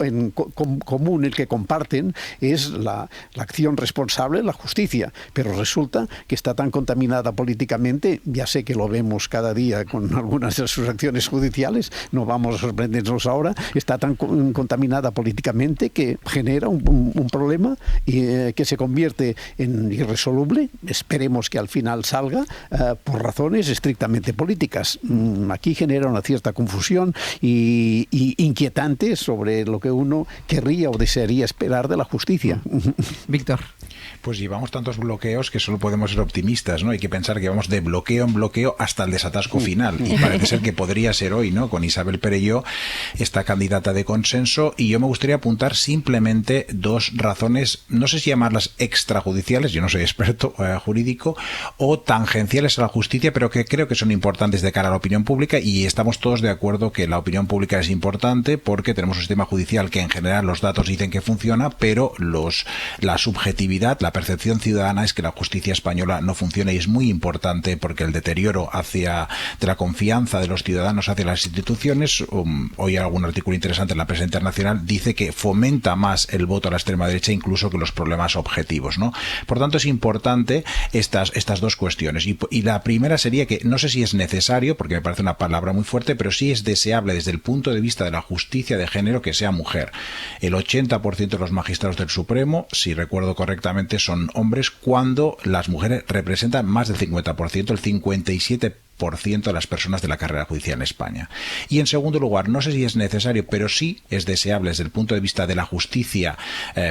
común, el que comparten, es la acción responsable, la justicia, pero resulta que está tan contaminada políticamente, ya sé que lo vemos cada día con algunas de sus acciones judiciales, no vamos a sorprendernos ahora, está tan contaminada políticamente que genera un problema que se convierte en irresoluble. Esperemos que al final salga por razones estrictamente políticas. Aquí genera una cierta confusión y inquietante sobre lo que uno querría o desearía esperar de la justicia. Víctor. Pues llevamos tantos bloqueos que solo podemos ser optimistas, ¿no? Hay que pensar que vamos de bloqueo en bloqueo hasta el desatasco final. Y parece ser que podría ser hoy, ¿no? Con Isabel Perelló, esta candidata de consenso. Y yo me gustaría apuntar simplemente dos razones, no sé si llamarlas extrajudiciales, yo no soy experto jurídico, o tangenciales a la justicia, pero que creo que son importantes de cara a la opinión pública, y estamos todos de acuerdo que la opinión pública es importante porque tenemos un sistema judicial que en general los datos dicen que funciona, pero la subjetividad, la percepción ciudadana es que la justicia española no funciona, y es muy importante porque el deterioro de la confianza de los ciudadanos hacia las instituciones, hoy algún artículo interesante en la prensa internacional dice que fomenta más el voto a la extrema derecha incluso que los problemas objetivos, ¿no? Por tanto, es importante estas dos cuestiones, y la primera sería que no sé si es necesario, porque me parece una palabra muy fuerte, pero sí es deseable desde el punto de vista de la justicia de género que sea mujer. El 80% de los magistrados del Supremo, si recuerdo correctamente, son hombres, cuando las mujeres representan más del 50%, el 57% de las personas de la carrera judicial en España. Y en segundo lugar, no sé si es necesario, pero sí es deseable desde el punto de vista de la justicia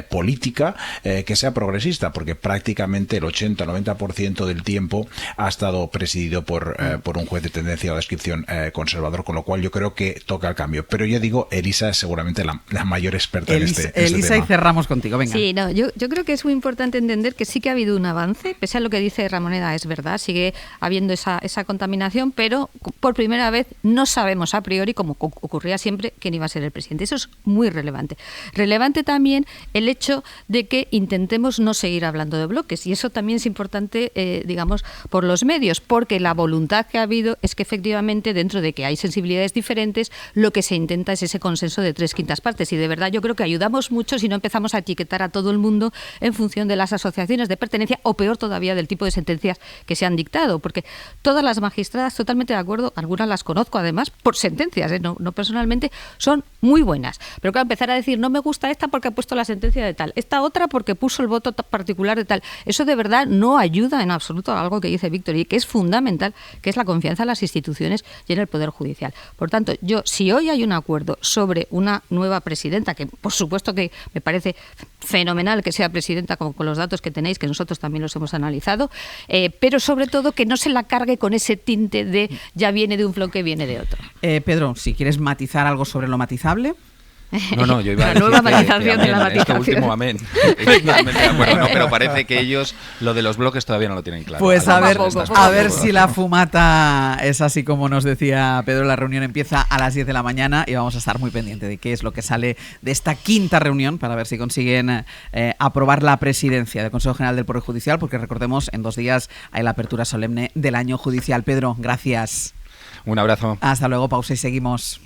política que sea progresista, porque prácticamente el 80-90% del tiempo ha estado presidido por un juez de tendencia o descripción conservador, con lo cual yo creo que toca el cambio. Pero ya digo, Elisa es seguramente la mayor experta en este Elisa, tema. Y cerramos contigo, venga. Sí, no, yo creo que es muy importante entender que sí que ha habido un avance, pese a lo que dice Ramoneda, es verdad, sigue habiendo esa contaminación, pero por primera vez no sabemos a priori, como ocurría siempre, quién iba a ser el presidente. Eso es muy relevante. Relevante también el hecho de que intentemos no seguir hablando de bloques, y eso también es importante, digamos, por los medios, porque la voluntad que ha habido es que efectivamente, dentro de que hay sensibilidades diferentes, lo que se intenta es ese consenso de 3/5 partes, y de verdad yo creo que ayudamos mucho si no empezamos a etiquetar a todo el mundo en función de las asociaciones de pertenencia, o peor todavía, del tipo de sentencias que se han dictado, porque todas las magistradas magistradas totalmente de acuerdo, algunas las conozco además por sentencias, no personalmente, son muy buenas. Pero claro, empezar a decir, no me gusta esta porque ha puesto la sentencia de tal, esta otra porque puso el voto particular de tal, eso de verdad no ayuda en absoluto a algo que dice Víctor y que es fundamental, que es la confianza en las instituciones y en el Poder Judicial. Por tanto, si hoy hay un acuerdo sobre una nueva presidenta, que por supuesto que me parece fenomenal que sea presidenta con los datos que tenéis, que nosotros también los hemos analizado, pero sobre todo que no se la cargue con ese tinte de ya viene de un bloque, viene de otro. Pedro, si quieres matizar algo sobre lo matizable. No, yo iba a decir nueva matización de la matización. Esto último, amén. Totalmente de acuerdo, ¿no? Pero parece que ellos lo de los bloques todavía no lo tienen claro. Pues a ver si la fumata es así como nos decía Pedro. La reunión empieza a las 10 de la mañana y vamos a estar muy pendientes de qué es lo que sale de esta quinta reunión para ver si consiguen aprobar la presidencia del Consejo General del Poder Judicial, porque recordemos, en 2 días hay la apertura solemne del año judicial. Pedro, gracias. Un abrazo. Hasta luego, pausa y seguimos.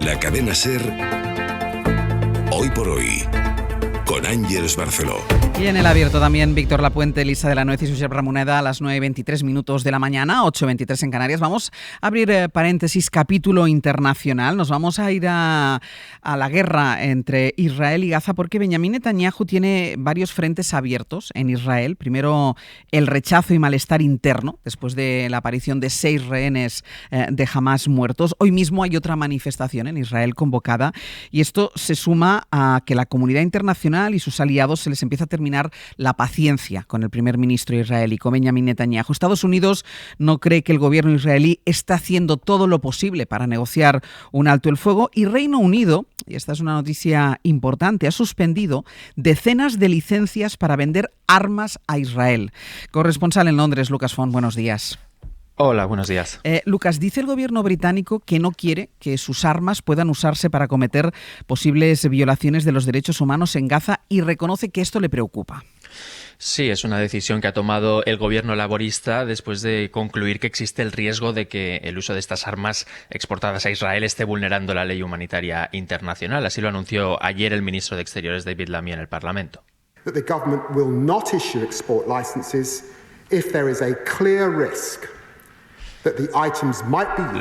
La cadena SER, hoy por hoy, con Ángeles Barceló. Y en el abierto también Víctor Lapuente, Elisa de la Nuez y Josep Ramoneda a las 9:23 minutos de la mañana, 8:23 en Canarias. Vamos a abrir paréntesis, capítulo internacional. Nos vamos a ir a la guerra entre Israel y Gaza porque Benjamín Netanyahu tiene varios frentes abiertos en Israel. Primero, el rechazo y malestar interno después de la aparición de 6 rehenes de Hamás muertos. Hoy mismo hay otra manifestación en Israel convocada y esto se suma a que la comunidad internacional y sus aliados se les empieza a terminar la paciencia con el primer ministro israelí, con Benjamín Netanyahu. Estados Unidos no cree que el gobierno israelí está haciendo todo lo posible para negociar un alto el fuego y Reino Unido, y esta es una noticia importante, ha suspendido decenas de licencias para vender armas a Israel. Corresponsal en Londres, Lucas Font, buenos días. Hola, buenos días. Lucas, dice el gobierno británico que no quiere que sus armas puedan usarse para cometer posibles violaciones de los derechos humanos en Gaza y reconoce que esto le preocupa. Sí, es una decisión que ha tomado el gobierno laborista después de concluir que existe el riesgo de que el uso de estas armas exportadas a Israel esté vulnerando la ley humanitaria internacional. Así lo anunció ayer el ministro de Exteriores, David Lammy, en el Parlamento. That the government will not issue export licenses if there is a clear risk.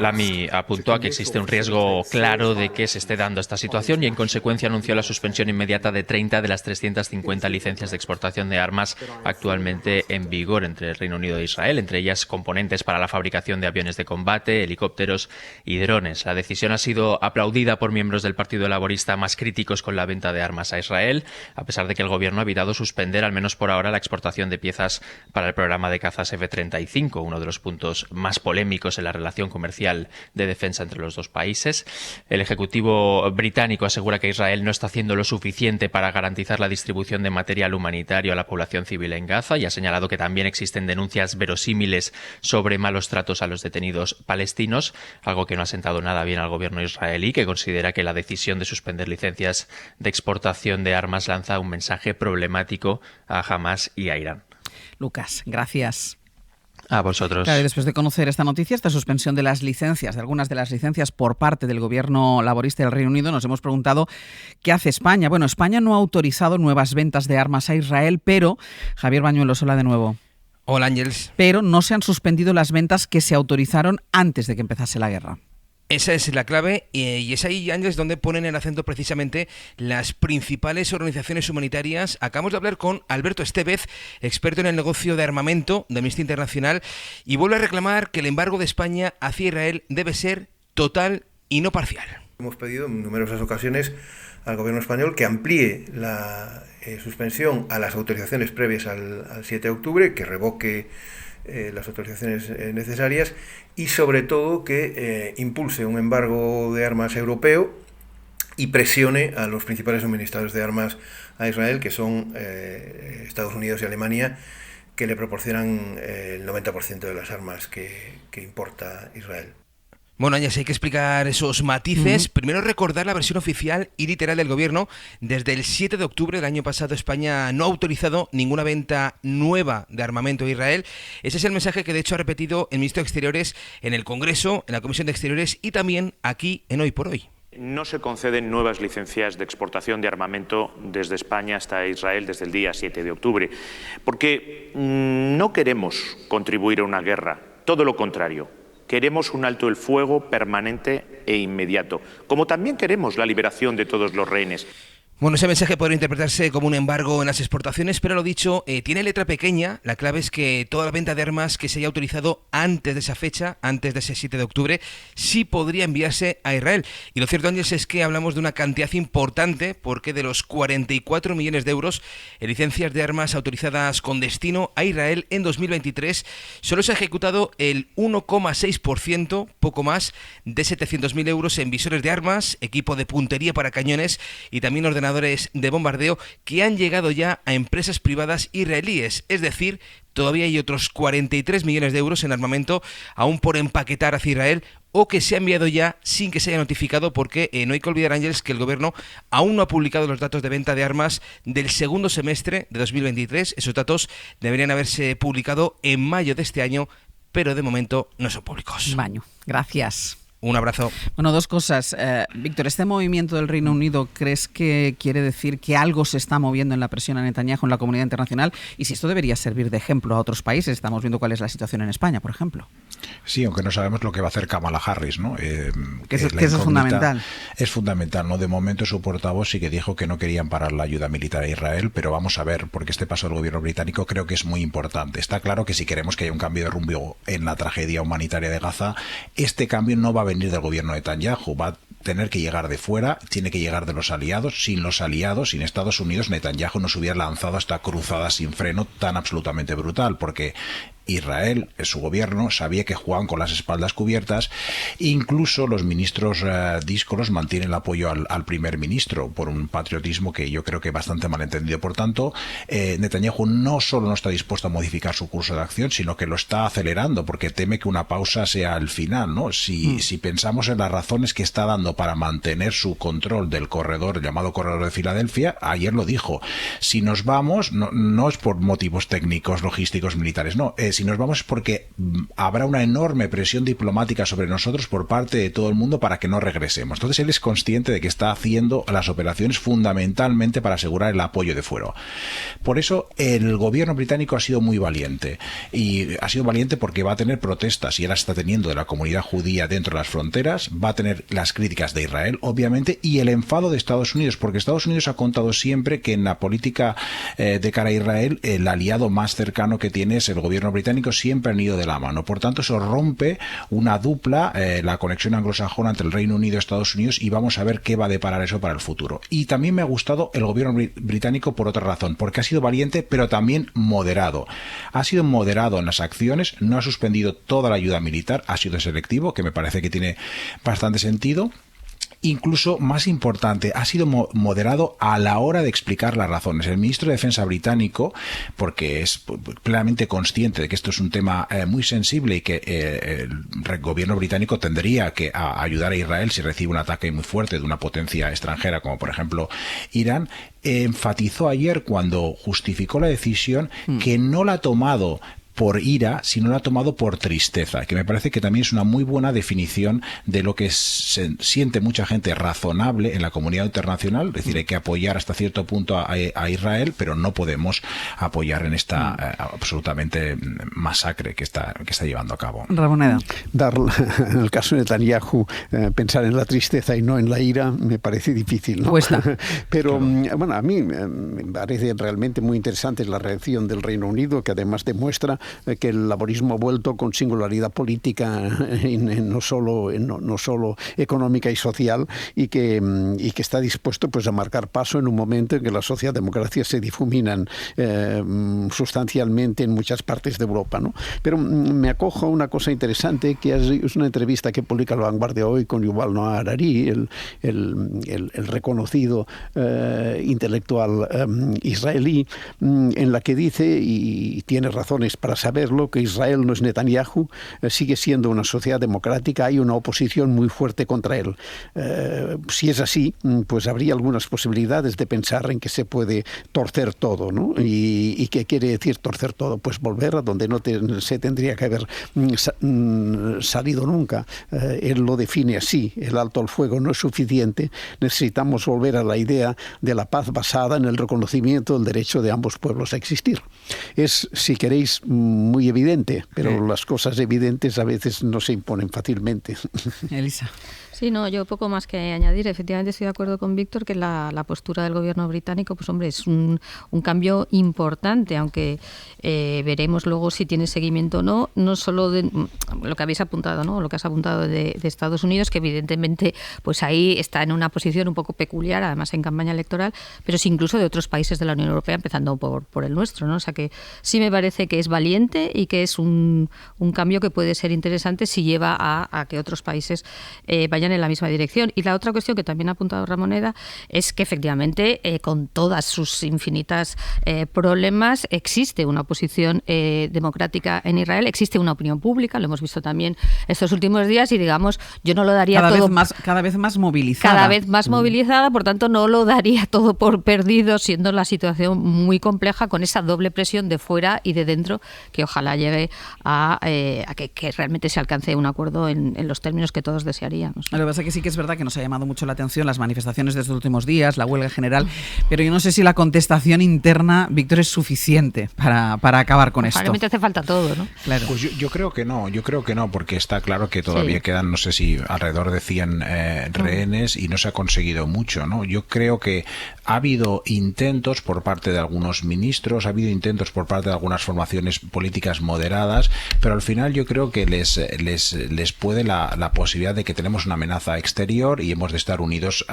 Lammy apuntó a que existe un riesgo claro de que se esté dando esta situación y en consecuencia anunció la suspensión inmediata de 30 de las 350 licencias de exportación de armas actualmente en vigor entre el Reino Unido e Israel, entre ellas componentes para la fabricación de aviones de combate, helicópteros y drones. La decisión ha sido aplaudida por miembros del Partido Laborista más críticos con la venta de armas a Israel, a pesar de que el gobierno ha evitado suspender, al menos por ahora, la exportación de piezas para el programa de cazas F-35, uno de los puntos más polémicos en la relación comercial de defensa entre los dos países. El Ejecutivo británico asegura que Israel no está haciendo lo suficiente para garantizar la distribución de material humanitario a la población civil en Gaza y ha señalado que también existen denuncias verosímiles sobre malos tratos a los detenidos palestinos, algo que no ha sentado nada bien al gobierno israelí, que considera que la decisión de suspender licencias de exportación de armas lanza un mensaje problemático a Hamás y a Irán. Lucas, gracias. A vosotros. Claro, y después de conocer esta noticia, esta suspensión de las licencias, de algunas de las licencias por parte del gobierno laborista del Reino Unido, nos hemos preguntado qué hace España. Bueno, España no ha autorizado nuevas ventas de armas a Israel, pero, Javier Bañuelos, hola de nuevo. Hola, Ángels. Pero no se han suspendido las ventas que se autorizaron antes de que empezase la guerra. Esa es la clave y es ahí, Ángeles, donde ponen el acento precisamente las principales organizaciones humanitarias. Acabamos de hablar con Alberto Estevez, experto en el negocio de armamento de Amnistía Internacional, y vuelve a reclamar que el embargo de España hacia Israel debe ser total y no parcial. Hemos pedido en numerosas ocasiones al gobierno español que amplíe la suspensión a las autorizaciones previas al 7 de octubre, que revoque las autorizaciones necesarias y sobre todo que impulse un embargo de armas europeo y presione a los principales suministradores de armas a Israel, que son Estados Unidos y Alemania, que le proporcionan el 90% de las armas que importa Israel. Bueno, Áñez, hay que explicar esos matices. Primero, recordar la versión oficial y literal del gobierno. Desde el 7 de octubre del año pasado, España no ha autorizado ninguna venta nueva de armamento a Israel. Ese es el mensaje que, de hecho, ha repetido el ministro de Exteriores en el Congreso, en la Comisión de Exteriores y también aquí en Hoy por Hoy. No se conceden nuevas licencias de exportación de armamento desde España hasta Israel desde el día 7 de octubre, porque no queremos contribuir a una guerra, todo lo contrario. Queremos un alto el fuego permanente e inmediato, como también queremos la liberación de todos los rehenes. Bueno, ese mensaje podría interpretarse como un embargo en las exportaciones, pero lo dicho, tiene letra pequeña. La clave es que toda la venta de armas que se haya autorizado antes de esa fecha, antes de ese 7 de octubre, sí podría enviarse a Israel. Y lo cierto, Ángel, es que hablamos de una cantidad importante, porque de los 44 millones de euros en licencias de armas autorizadas con destino a Israel en 2023, solo se ha ejecutado el 1,6%, poco más, de 700.000 euros en visores de armas, equipo de puntería para cañones y también ordenadores de bombardeo que han llegado ya a empresas privadas israelíes. Es decir, todavía hay otros 43 millones de euros en armamento aún por empaquetar hacia Israel o que se ha enviado ya sin que se haya notificado, porque no hay que olvidar, Ángeles, que el gobierno aún no ha publicado los datos de venta de armas del segundo semestre de 2023. Esos datos deberían haberse publicado en mayo de este año, pero de momento no son públicos. Baño, gracias. Un abrazo. Bueno, dos cosas. Víctor, ¿este movimiento del Reino Unido crees que quiere decir que algo se está moviendo en la presión a Netanyahu en la comunidad internacional? Y si esto debería servir de ejemplo a otros países. Estamos viendo cuál es la situación en España, por ejemplo. Sí, aunque no sabemos lo que va a hacer Kamala Harris, ¿no? Que eso es fundamental. Es fundamental, ¿no? De momento su portavoz sí que dijo que no querían parar la ayuda militar a Israel, pero vamos a ver, porque este paso del gobierno británico creo que es muy importante. Está claro que si queremos que haya un cambio de rumbo en la tragedia humanitaria de Gaza, este cambio no va a venir del gobierno de Netanyahu, va a tener que llegar de fuera, tiene que llegar de los aliados. Sin los aliados, sin Estados Unidos, Netanyahu no se hubiera lanzado a esta cruzada sin freno tan absolutamente brutal, porque Israel, su gobierno, sabía que jugaban con las espaldas cubiertas. Incluso los ministros díscolos mantienen el apoyo al primer ministro por un patriotismo que yo creo que es bastante malentendido. Por tanto, Netanyahu no solo no está dispuesto a modificar su curso de acción, sino que lo está acelerando porque teme que una pausa sea el final, ¿no? Si pensamos en las razones que está dando para mantener su control del corredor, el llamado corredor de Filadelfia, ayer lo dijo, si nos vamos, no es por motivos técnicos, logísticos, militares, no, si nos vamos es porque habrá una enorme presión diplomática sobre nosotros por parte de todo el mundo para que no regresemos. Entonces él es consciente de que está haciendo las operaciones fundamentalmente para asegurar el apoyo de fuera. Por eso el gobierno británico ha sido muy valiente, y ha sido valiente porque va a tener protestas, y él las está teniendo, de la comunidad judía dentro de las fronteras, va a tener las críticas de Israel, obviamente, y el enfado de Estados Unidos, porque Estados Unidos ha contado siempre que en la política de cara a Israel, el aliado más cercano que tiene es el gobierno británico. Siempre han ido de la mano. Por tanto, eso rompe una dupla, la conexión anglosajona entre el Reino Unido y Estados Unidos, y vamos a ver qué va a deparar eso para el futuro. Y también me ha gustado el gobierno británico por otra razón, porque ha sido valiente, pero también moderado. Ha sido moderado en las acciones, no ha suspendido toda la ayuda militar, ha sido selectivo, que me parece que tiene bastante sentido. Incluso más importante, ha sido moderado a la hora de explicar las razones. El ministro de Defensa británico, porque es plenamente consciente de que esto es un tema muy sensible y que el gobierno británico tendría que ayudar a Israel si recibe un ataque muy fuerte de una potencia extranjera como por ejemplo Irán, enfatizó ayer cuando justificó la decisión que no la ha tomado por ira, sino lo ha tomado por tristeza, que me parece que también es una muy buena definición de lo que se siente mucha gente razonable en la comunidad internacional. Es decir, hay que apoyar hasta cierto punto a Israel, pero no podemos apoyar en esta absolutamente masacre que está llevando a cabo. Ramoneda. En el caso de Netanyahu, pensar en la tristeza y no en la ira me parece difícil, ¿no? Cuesta. Pero bueno, a mí me parece realmente muy interesante la reacción del Reino Unido, que además demuestra que el laborismo ha vuelto con singularidad política, no solo económica y social, y que está dispuesto pues a marcar paso en un momento en que las socialdemocracias se difuminan sustancialmente en muchas partes de Europa, ¿no? Pero me acojo a una cosa interesante, que es una entrevista que publica La Vanguardia hoy con Yuval Noah Harari, el reconocido intelectual israelí, en la que dice, y tiene razones para saberlo, que Israel no es Netanyahu, sigue siendo una sociedad democrática, hay una oposición muy fuerte contra él. Si es así, pues habría algunas posibilidades de pensar en que se puede torcer todo, ¿no? ¿Y qué quiere decir torcer todo? Pues volver a donde no se tendría que haber salido nunca. Él lo define así: el alto al fuego no es suficiente, necesitamos volver a la idea de la paz basada en el reconocimiento del derecho de ambos pueblos a existir. Es, si queréis, muy evidente, pero las cosas evidentes a veces no se imponen fácilmente. Elisa. Sí, no, yo poco más que añadir. Efectivamente estoy de acuerdo con Víctor que la postura del gobierno británico, pues hombre, es un cambio importante, aunque veremos luego si tiene seguimiento o no, no solo de lo que habéis apuntado, ¿no? Lo que has apuntado de Estados Unidos, que evidentemente pues ahí está en una posición un poco peculiar, además en campaña electoral, pero sí incluso de otros países de la Unión Europea, empezando por el nuestro, ¿no? O sea que sí me parece que es valiente y que es un cambio que puede ser interesante si lleva a que otros países vayan tienden en la misma dirección. Y la otra cuestión que también ha apuntado Ramoneda es que efectivamente, con todas sus infinitas problemas, existe una oposición democrática en Israel, existe una opinión pública, lo hemos visto también estos últimos días, y digamos, yo no lo daría cada todo... Cada vez más movilizada. Cada vez más movilizada, por tanto no lo daría todo por perdido, siendo la situación muy compleja, con esa doble presión de fuera y de dentro, que ojalá llegue a que realmente se alcance un acuerdo en los términos que todos desearíamos. Lo que pasa es que sí que es verdad que nos ha llamado mucho la atención las manifestaciones de estos últimos días, la huelga general, pero yo no sé si la contestación interna, Víctor, es suficiente para acabar con esto. Probablemente hace falta todo, ¿no? Claro. Pues yo creo que no, porque está claro que todavía quedan, no sé si alrededor de 100 rehenes y no se ha conseguido mucho, ¿no? Yo creo que ha habido intentos por parte de algunos ministros, ha habido intentos por parte de algunas formaciones políticas moderadas, pero al final yo creo que les puede la posibilidad de que tenemos una amenaza exterior y hemos de estar unidos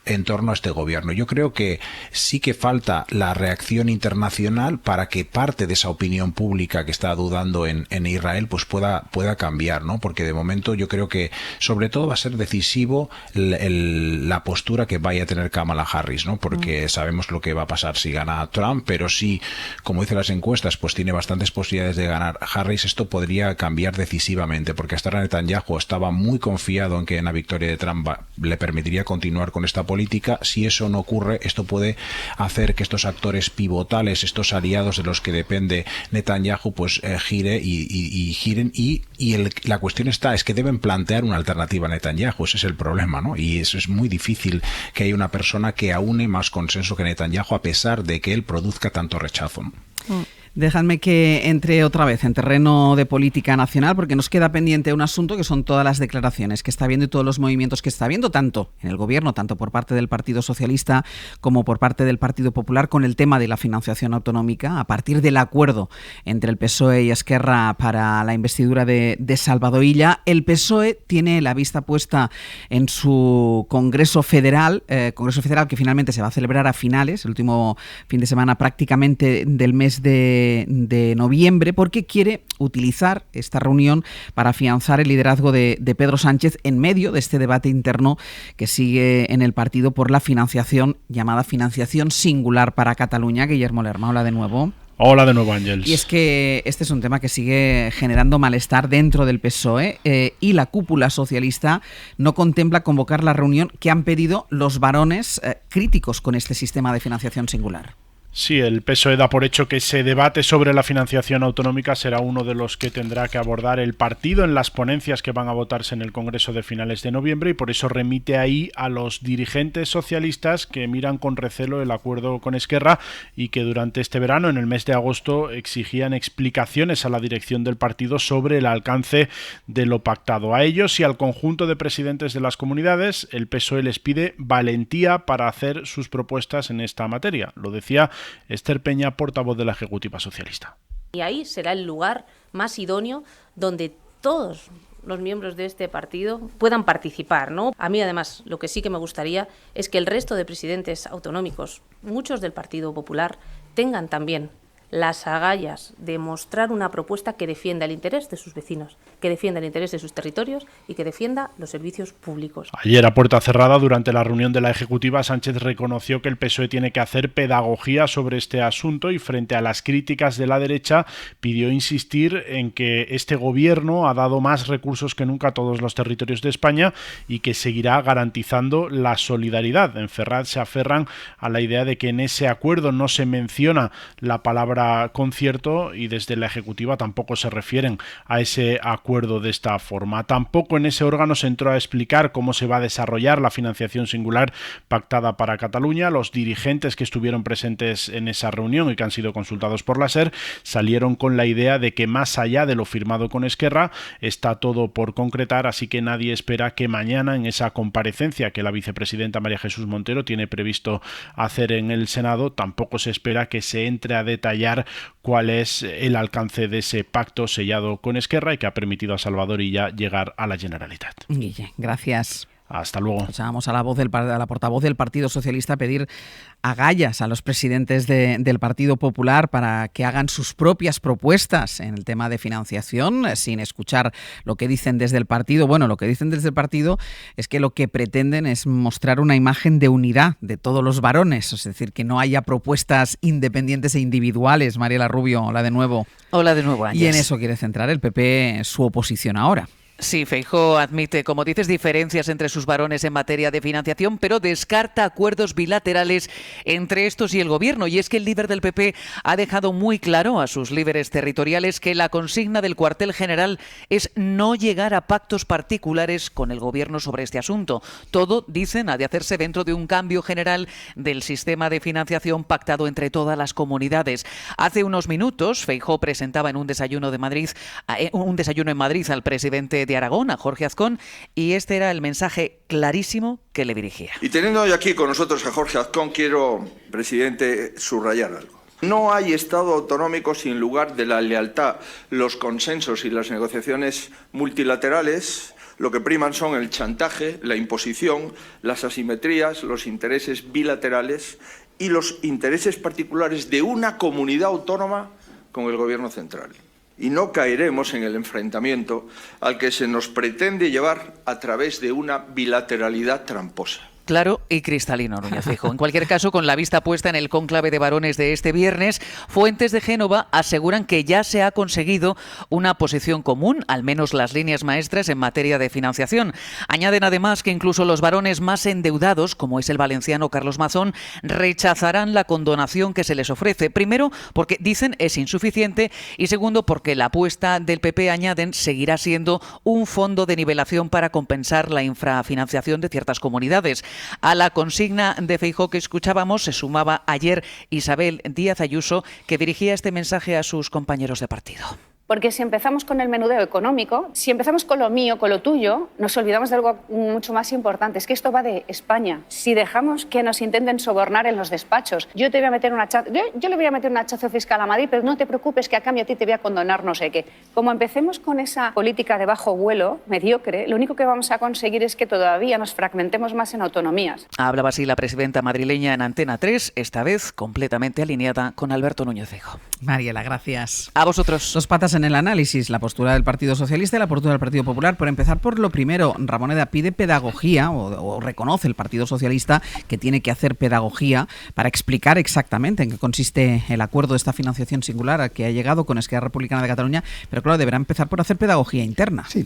en torno a este gobierno. Yo creo que sí que falta la reacción internacional para que parte de esa opinión pública que está dudando en Israel pues pueda cambiar, ¿no? Porque de momento yo creo que sobre todo va a ser decisivo la postura que vaya a tener Kamala Harris, ¿no? Porque sabemos lo que va a pasar si gana Trump, pero si, como dicen las encuestas, pues tiene bastantes posibilidades de ganar Harris, esto podría cambiar decisivamente, porque hasta ahora Netanyahu estaba muy confiado en que la victoria de Trump le permitiría continuar con esta política. Si eso no ocurre, esto puede hacer que estos actores pivotales, estos aliados de los que depende Netanyahu, pues giren y la cuestión es que deben plantear una alternativa a Netanyahu. Ese es el problema, ¿no? Y eso es muy difícil que haya una persona que aúne más consenso que Netanyahu a pesar de que él produzca tanto rechazo. Dejadme que entre otra vez en terreno de política nacional, porque nos queda pendiente un asunto que son todas las declaraciones que está habiendo y todos los movimientos que está habiendo, tanto en el gobierno, tanto por parte del Partido Socialista como por parte del Partido Popular, con el tema de la financiación autonómica, a partir del acuerdo entre el PSOE y Esquerra para la investidura de Salvador Illa. El PSOE tiene la vista puesta en su Congreso Federal que finalmente se va a celebrar a finales, el último fin de semana prácticamente del mes de noviembre, porque quiere utilizar esta reunión para afianzar el liderazgo de Pedro Sánchez en medio de este debate interno que sigue en el partido por la financiación, llamada financiación singular para Cataluña. Guillermo Lerma, hola de nuevo. Hola de nuevo, Ángels. Y es que este es un tema que sigue generando malestar dentro del PSOE y la cúpula socialista no contempla convocar la reunión que han pedido los varones críticos con este sistema de financiación singular. Sí, el PSOE da por hecho que ese debate sobre la financiación autonómica será uno de los que tendrá que abordar el partido en las ponencias que van a votarse en el Congreso de finales de noviembre, y por eso remite ahí a los dirigentes socialistas que miran con recelo el acuerdo con Esquerra y que durante este verano, en el mes de agosto, exigían explicaciones a la dirección del partido sobre el alcance de lo pactado. A ellos y al conjunto de presidentes de las comunidades, el PSOE les pide valentía para hacer sus propuestas en esta materia. Lo decía Esther Peña, portavoz de la Ejecutiva Socialista. Y ahí será el lugar más idóneo donde todos los miembros de este partido puedan participar, ¿no? A mí, además, lo que sí que me gustaría es que el resto de presidentes autonómicos, muchos del Partido Popular, tengan también las agallas de mostrar una propuesta que defienda el interés de sus vecinos, que defienda el interés de sus territorios y que defienda los servicios públicos. Ayer, a puerta cerrada, durante la reunión de la Ejecutiva, Sánchez reconoció que el PSOE tiene que hacer pedagogía sobre este asunto y, frente a las críticas de la derecha, pidió insistir en que este gobierno ha dado más recursos que nunca a todos los territorios de España y que seguirá garantizando la solidaridad. En Ferraz se aferran a la idea de que en ese acuerdo no se menciona la palabra concierto y desde la Ejecutiva tampoco se refieren a ese acuerdo de esta forma. Tampoco en ese órgano se entró a explicar cómo se va a desarrollar la financiación singular pactada para Cataluña. Los dirigentes que estuvieron presentes en esa reunión y que han sido consultados por la SER salieron con la idea de que más allá de lo firmado con Esquerra está todo por concretar, así que nadie espera que mañana, en esa comparecencia que la vicepresidenta María Jesús Montero tiene previsto hacer en el Senado, tampoco se espera que se entre a detallar cuál es el alcance de ese pacto sellado con Esquerra y que ha permitido a Salvador Illa llegar a la Generalitat. Guille, gracias. Hasta luego. Escuchábamos a la portavoz del Partido Socialista pedir agallas a los presidentes del Partido Popular para que hagan sus propias propuestas en el tema de financiación, sin escuchar lo que dicen desde el partido. Bueno, lo que dicen desde el partido es que lo que pretenden es mostrar una imagen de unidad de todos los varones, es decir, que no haya propuestas independientes e individuales. Mariela Rubio, hola de nuevo. Hola de nuevo, Ángel. Y en eso quiere centrar el PP su oposición ahora. Sí, Feijóo admite, como dices, diferencias entre sus varones en materia de financiación, pero descarta acuerdos bilaterales entre estos y el Gobierno. Y es que el líder del PP ha dejado muy claro a sus líderes territoriales que la consigna del cuartel general es no llegar a pactos particulares con el Gobierno sobre este asunto. Todo, dicen, ha de hacerse dentro de un cambio general del sistema de financiación pactado entre todas las comunidades. Hace unos minutos, Feijóo presentaba en un desayuno en Madrid al presidente de Aragón, a Jorge Azcón, y este era el mensaje clarísimo que le dirigía. Y teniendo hoy aquí con nosotros a Jorge Azcón, quiero, presidente, subrayar algo. No hay Estado autonómico sin lugar de la lealtad. Los consensos y las negociaciones multilaterales lo que priman son el chantaje, la imposición, las asimetrías, los intereses bilaterales y los intereses particulares de una comunidad autónoma con el Gobierno central. Y no caeremos en el enfrentamiento al que se nos pretende llevar a través de una bilateralidad tramposa. Claro y cristalino, Núñez Feijóo. En cualquier caso, con la vista puesta en el cónclave de varones de este viernes, fuentes de Génova aseguran que ya se ha conseguido una posición común, al menos las líneas maestras en materia de financiación. Añaden además que incluso los varones más endeudados, como es el valenciano Carlos Mazón, rechazarán la condonación que se les ofrece. Primero, porque dicen es insuficiente, y segundo, porque la apuesta del PP, añaden, seguirá siendo un fondo de nivelación para compensar la infrafinanciación de ciertas comunidades. A la consigna de Feijóo que escuchábamos se sumaba ayer Isabel Díaz Ayuso, que dirigía este mensaje a sus compañeros de partido. Porque si empezamos con el menudeo económico, si empezamos con lo mío, con lo tuyo, nos olvidamos de algo mucho más importante. Es que esto va de España. Si dejamos que nos intenten sobornar en los despachos, yo le voy a meter un hachazo fiscal a Madrid, pero no te preocupes que a cambio a ti te voy a condonar no sé qué. Como empecemos con esa política de bajo vuelo, mediocre, lo único que vamos a conseguir es que todavía nos fragmentemos más en autonomías. Hablaba así la presidenta madrileña en Antena 3, esta vez completamente alineada con Alberto Núñez Feijóo. Mariela, gracias. A vosotros. Dos patas en el análisis, la postura del Partido Socialista y la postura del Partido Popular. Por empezar por lo primero, Ramoneda pide pedagogía o reconoce el Partido Socialista que tiene que hacer pedagogía para explicar exactamente en qué consiste el acuerdo de esta financiación singular a que ha llegado con Esquerra Republicana de Cataluña, pero claro, deberá empezar por hacer pedagogía interna. Sí,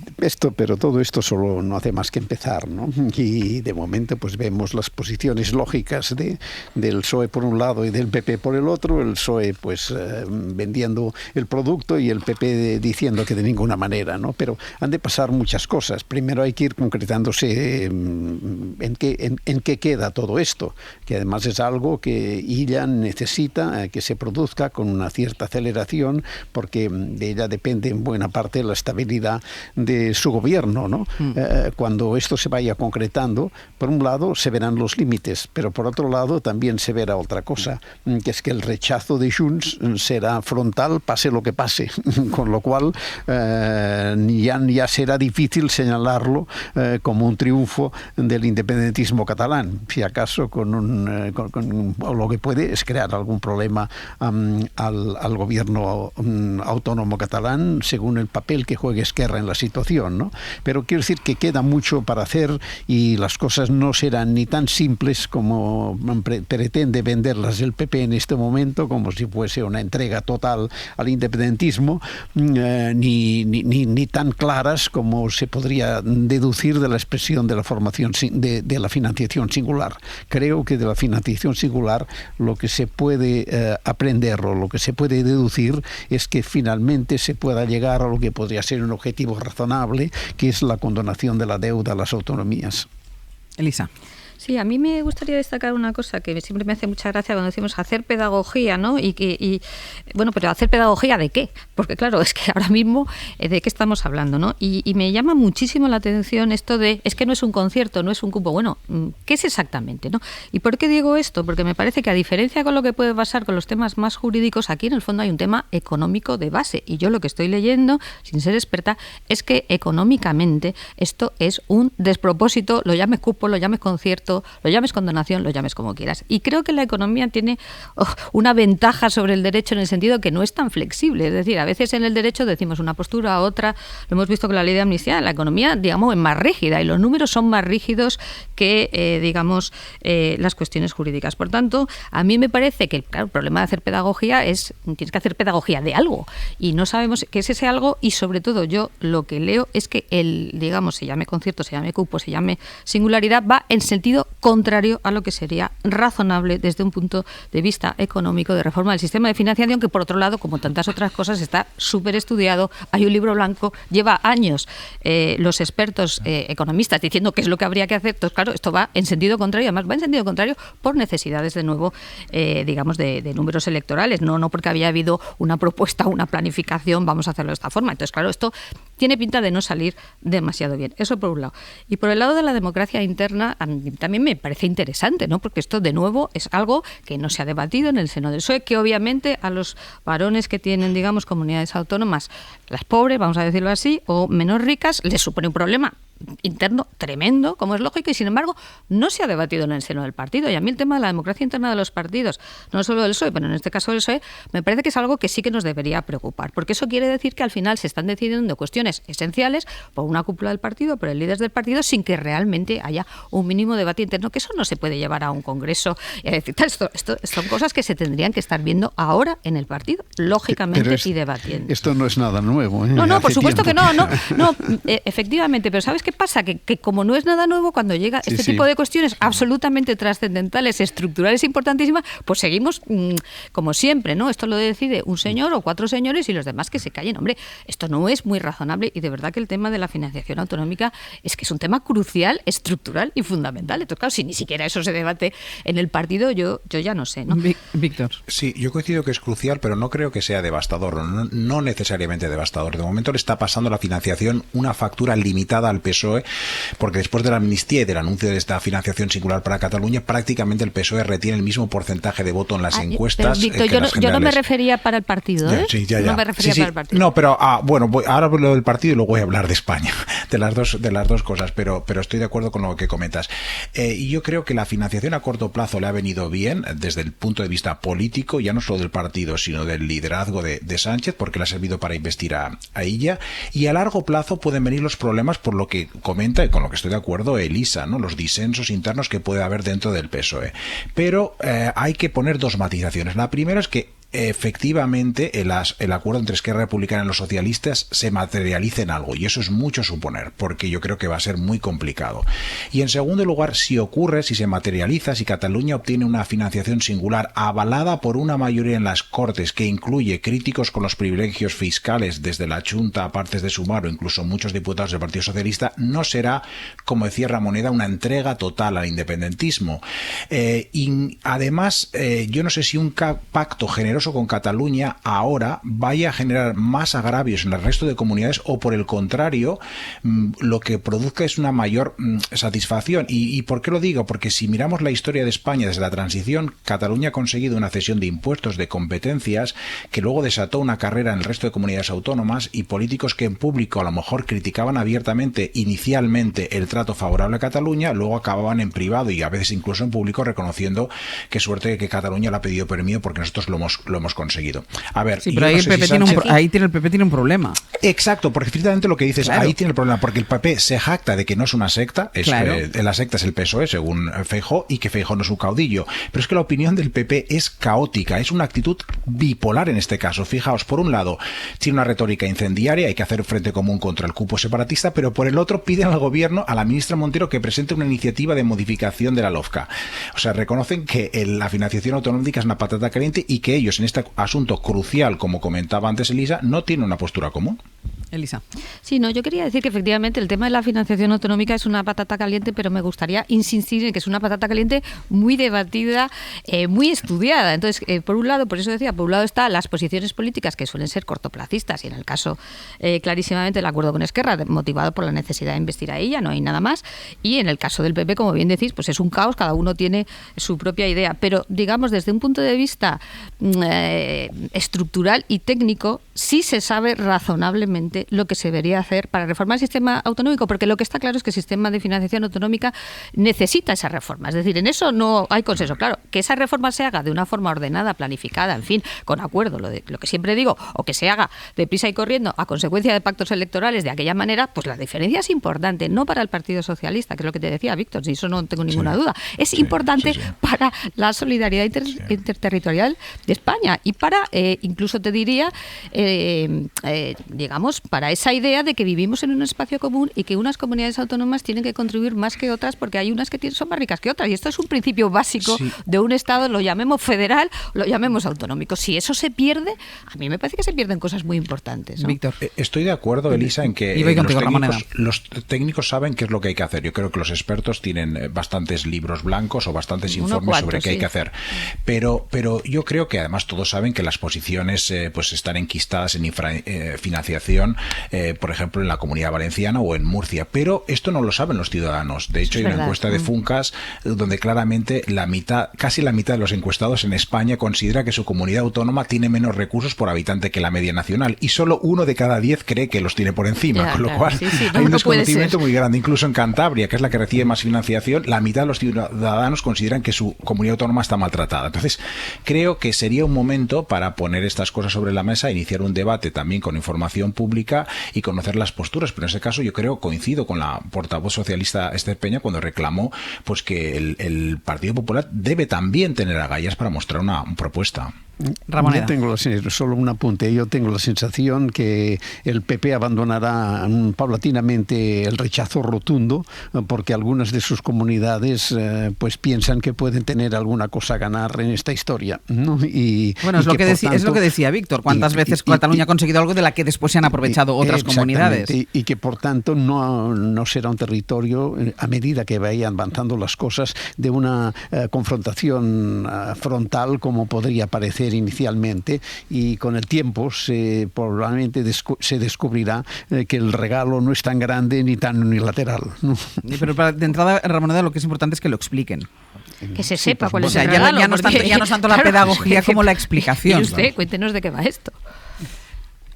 pero todo esto solo no hace más que empezar, ¿no? Y de momento pues vemos las posiciones lógicas del PSOE por un lado y del PP por el otro, el PSOE pues vendiendo el producto y el PP diciendo que de ninguna manera, ¿no? Pero han de pasar muchas cosas. Primero hay que ir concretándose en qué queda todo esto, que además es algo que ella necesita que se produzca con una cierta aceleración, porque de ella depende en buena parte la estabilidad de su gobierno, ¿no? Cuando esto se vaya concretando, por un lado se verán los límites, pero por otro lado también se verá otra cosa, que es que el rechazo de Junts será frontal, pase lo que pase, con lo cual ya será difícil señalarlo como un triunfo del independentismo catalán, si acaso o lo que puede es crear algún problema al gobierno autónomo catalán según el papel que juegue Esquerra en la situación, ¿no? Pero quiero decir que queda mucho para hacer y las cosas no serán ni tan simples como pretende venderlas el PP en este momento, como si fuese una entrega total al independentismo, ni tan claras como se podría deducir de la expresión de la formación de la financiación singular. Creo que de la financiación singular lo que se puede aprender o lo que se puede deducir es que finalmente se pueda llegar a lo que podría ser un objetivo razonable, que es la condonación de la deuda a las autonomías. Elisa. Sí, a mí me gustaría destacar una cosa que siempre me hace mucha gracia cuando decimos hacer pedagogía, ¿no? Bueno, pero ¿hacer pedagogía de qué? Porque claro, es que ahora mismo de qué estamos hablando, ¿no? Y me llama muchísimo la atención esto de, es que no es un concierto, no es un cupo. Bueno, ¿qué es exactamente, no? ¿Y por qué digo esto? Porque me parece que a diferencia con lo que puede pasar con los temas más jurídicos, aquí en el fondo hay un tema económico de base. Y yo lo que estoy leyendo, sin ser experta, es que económicamente esto es un despropósito, lo llames cupo, lo llames concierto, lo llames condonación, lo llames como quieras. Y creo que la economía tiene una ventaja sobre el derecho en el sentido que no es tan flexible. Es decir, a veces en el derecho decimos una postura a otra, lo hemos visto con la ley de amnistía, la economía, digamos, es más rígida y los números son más rígidos que, las cuestiones jurídicas. Por tanto, a mí me parece que claro, el problema de hacer pedagogía es, tienes que hacer pedagogía de algo y no sabemos qué es ese algo y sobre todo yo lo que leo es que se llame concierto, se llame cupo, se llame singularidad, va en sentido contrario a lo que sería razonable desde un punto de vista económico de reforma del sistema de financiación, que por otro lado, como tantas otras cosas, está súper estudiado, hay un libro blanco, lleva años los expertos economistas diciendo qué es lo que habría que hacer. Entonces, claro, esto va en sentido contrario, además va en sentido contrario por necesidades de nuevo, de números electorales, no porque había habido una propuesta, una planificación, vamos a hacerlo de esta forma. Entonces, claro, esto tiene pinta de no salir demasiado bien. Eso por un lado. Y por el lado de la democracia interna, a mí también me parece interesante, ¿no? Porque esto, de nuevo, es algo que no se ha debatido en el seno del PSOE, que obviamente a los varones que tienen, comunidades autónomas, las pobres, vamos a decirlo así, o menos ricas, les supone un problema interno tremendo, como es lógico, y sin embargo no se ha debatido en el seno del partido. Y a mí el tema de la democracia interna de los partidos, no solo del PSOE, pero en este caso del PSOE, me parece que es algo que sí que nos debería preocupar, porque eso quiere decir que al final se están decidiendo cuestiones esenciales por una cúpula del partido, por el líder del partido, sin que realmente haya un mínimo debate interno, que eso no se puede llevar a un congreso. Es decir, esto son cosas que se tendrían que estar viendo ahora en el partido, lógicamente, y debatiendo. Esto no es nada nuevo. No, por supuesto que no, efectivamente, pero ¿sabes qué pasa? Que como no es nada nuevo, cuando llega tipo de cuestiones absolutamente trascendentales, estructurales, importantísimas, pues seguimos como siempre, ¿no? Esto lo decide un señor o 4 señores y los demás que se callen. Hombre, esto no es muy razonable y de verdad que el tema de la financiación autonómica es que es un tema crucial, estructural y fundamental. Entonces, claro, si ni siquiera eso se debate en el partido, yo ya no sé, ¿no? Víctor. Sí, yo coincido que es crucial, pero no creo que sea devastador, no necesariamente devastador. De momento le está pasando la financiación una factura limitada al PSOE, porque después de la amnistía y del anuncio de esta financiación singular para Cataluña, prácticamente el PSOE retiene el mismo porcentaje de voto en las encuestas. Pero, Víctor, yo no me refería para el partido, ¿eh? Ya. No me refería para el partido. No, pero ahora hablo del partido y luego voy a hablar de España, de las dos cosas, pero estoy de acuerdo con lo que comentas. Y yo creo que la financiación a corto plazo le ha venido bien desde el punto de vista político, ya no solo del partido, sino del liderazgo de Sánchez, porque le ha servido para investir a ella, y a largo plazo pueden venir los problemas por lo que comenta, y con lo que estoy de acuerdo, Elisa, ¿no? Los disensos internos que puede haber dentro del PSOE. Pero hay que poner 2 matizaciones. La primera es que efectivamente el acuerdo entre Esquerra Republicana y los socialistas se materialice en algo, y eso es mucho suponer, porque yo creo que va a ser muy complicado. Y en segundo lugar, si se materializa, si Cataluña obtiene una financiación singular avalada por una mayoría en las Cortes, que incluye críticos con los privilegios fiscales desde la Junta a partes de Sumar o incluso muchos diputados del Partido Socialista, no será, como decía Ramoneda, una entrega total al independentismo. Y además, yo no sé si un pacto generoso con Cataluña ahora vaya a generar más agravios en el resto de comunidades, o por el contrario, lo que produzca es una mayor satisfacción. ¿Y por qué lo digo? Porque si miramos la historia de España desde la transición, Cataluña ha conseguido una cesión de impuestos, de competencias, que luego desató una carrera en el resto de comunidades autónomas, y políticos que en público a lo mejor criticaban abiertamente inicialmente el trato favorable a Cataluña, luego acababan en privado y a veces incluso en público reconociendo que suerte que Cataluña le ha pedido permiso porque nosotros lo hemos conseguido. A ver, sí, pero ahí, ahí el PP tiene un problema. Exacto, porque efectivamente lo que dices, claro, ahí tiene el problema, porque el PP se jacta de que no es una secta, la secta es el PSOE, según Feijóo, y que Feijóo no es un caudillo. Pero es que la opinión del PP es caótica, es una actitud bipolar en este caso. Fijaos, por un lado, tiene una retórica incendiaria, hay que hacer frente común contra el cupo separatista, pero por el otro piden al gobierno, a la ministra Montero, que presente una iniciativa de modificación de la LOFCA. O sea, reconocen que la financiación autonómica es una patata caliente y que ellos en este asunto crucial, como comentaba antes Elisa, no tienen una postura común. Elisa. Sí, no, yo quería decir que efectivamente el tema de la financiación autonómica es una patata caliente, pero me gustaría insistir en que es una patata caliente muy debatida, muy estudiada. Entonces, por un lado, por eso decía, por un lado están las posiciones políticas que suelen ser cortoplacistas, y en el caso clarísimamente el acuerdo con Esquerra, motivado por la necesidad de investir a ella, no hay nada más. Y en el caso del PP, como bien decís, pues es un caos, cada uno tiene su propia idea. Pero, digamos, desde un punto de vista estructural y técnico, sí se sabe razonablemente lo que se debería hacer para reformar el sistema autonómico, porque lo que está claro es que el sistema de financiación autonómica necesita esa reforma. Es decir, en eso no hay consenso. Claro, que esa reforma se haga de una forma ordenada, planificada, en fin, con acuerdo, lo que siempre digo, o que se haga deprisa y corriendo a consecuencia de pactos electorales de aquella manera, pues la diferencia es importante, no para el Partido Socialista, que es lo que te decía Víctor, y eso no tengo ninguna duda. Es importante para la solidaridad interterritorial de España y para, incluso te diría, digamos, para esa idea de que vivimos en un espacio común y que unas comunidades autónomas tienen que contribuir más que otras porque hay unas que son más ricas que otras. Y esto es un principio básico de un Estado, lo llamemos federal, lo llamemos autonómico. Si eso se pierde, a mí me parece que se pierden cosas muy importantes, ¿no? Víctor. Estoy de acuerdo, Elisa, en que los técnicos saben qué es lo que hay que hacer. Yo creo que los expertos tienen bastantes libros blancos o bastantes informes sobre qué hay que hacer. Pero yo creo que además todos saben que las posiciones pues están enquistadas en financiación, por ejemplo, en la Comunidad Valenciana o en Murcia. Pero esto no lo saben los ciudadanos. De hecho, hay una encuesta de Funcas donde claramente casi la mitad de los encuestados en España considera que su comunidad autónoma tiene menos recursos por habitante que la media nacional. Y solo 1 de cada 10 cree que los tiene por encima. Con lo cual hay un desconocimiento muy grande. Incluso en Cantabria, que es la que recibe más financiación, la mitad de los ciudadanos consideran que su comunidad autónoma está maltratada. Entonces, creo que sería un momento para poner estas cosas sobre la mesa, iniciar un debate también con información pública y conocer las posturas. Pero en ese caso yo coincido con la portavoz socialista Esther Peña cuando reclamó pues que el Partido Popular debe también tener agallas para mostrar una propuesta. Ramoneda. Solo un apunte. Yo tengo la sensación que el PP abandonará paulatinamente el rechazo rotundo porque algunas de sus comunidades pues piensan que pueden tener alguna cosa a ganar en esta historia, ¿no? Bueno, es lo que decía Víctor. ¿Cuántas veces Cataluña ha conseguido algo de la que después se han aprovechado otras comunidades? Y que por tanto no será un territorio, a medida que vayan avanzando las cosas, de una confrontación frontal como podría parecer inicialmente, y con el tiempo probablemente se descubrirá que el regalo no es tan grande ni tan unilateral, ¿no? Pero de entrada, Ramoneda, lo que es importante es que lo expliquen. Que se sepa cuál es el regalo. regalo. Ya no es tanto la pedagogía como la explicación. Y usted, cuéntenos de qué va esto.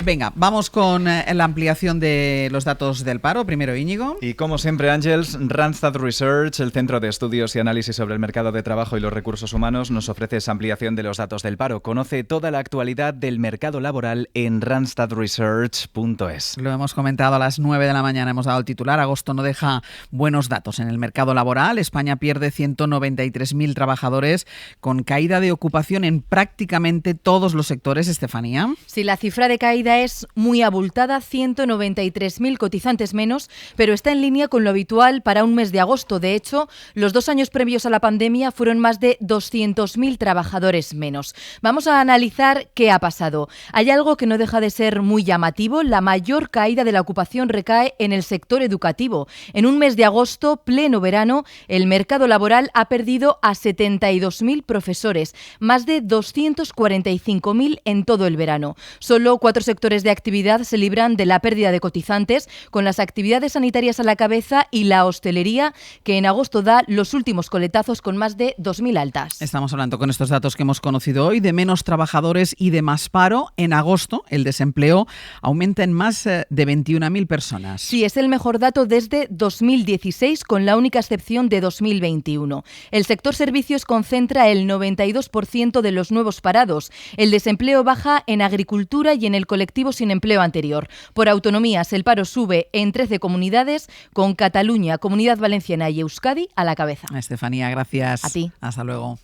Venga, vamos con la ampliación de los datos del paro. Primero, Íñigo. Y como siempre, Ángels, Randstad Research, el Centro de Estudios y Análisis sobre el Mercado de Trabajo y los Recursos Humanos, nos ofrece esa ampliación de los datos del paro. Conoce toda la actualidad del mercado laboral en randstadresearch.es. Lo hemos comentado a las 9 de la mañana, hemos dado el titular. Agosto no deja buenos datos en el mercado laboral. España pierde 193.000 trabajadores, con caída de ocupación en prácticamente todos los sectores. Estefanía. Sí, la cifra de caída es muy abultada, 193.000 cotizantes menos, pero está en línea con lo habitual para un mes de agosto. De hecho, los 2 años previos a la pandemia fueron más de 200.000 trabajadores menos. Vamos a analizar qué ha pasado. Hay algo que no deja de ser muy llamativo. La mayor caída de la ocupación recae en el sector educativo. En un mes de agosto, pleno verano, el mercado laboral ha perdido a 72.000 profesores, más de 245.000 en todo el verano. Solo 4 sectores de actividad se libran de la pérdida de cotizantes, con las actividades sanitarias a la cabeza y la hostelería, que en agosto da los últimos coletazos con más de 2.000 altas. Estamos hablando con estos datos que hemos conocido hoy de menos trabajadores y de más paro. En agosto el desempleo aumenta en más de 21.000 personas. Sí, es el mejor dato desde 2016, con la única excepción de 2021. El sector servicios concentra el 92% de los nuevos parados. El desempleo baja en agricultura y en el colectivo sin empleo anterior. Por autonomías, el paro sube en 13 comunidades, con Cataluña, Comunidad Valenciana y Euskadi a la cabeza. Estefanía, gracias. A ti. Hasta luego.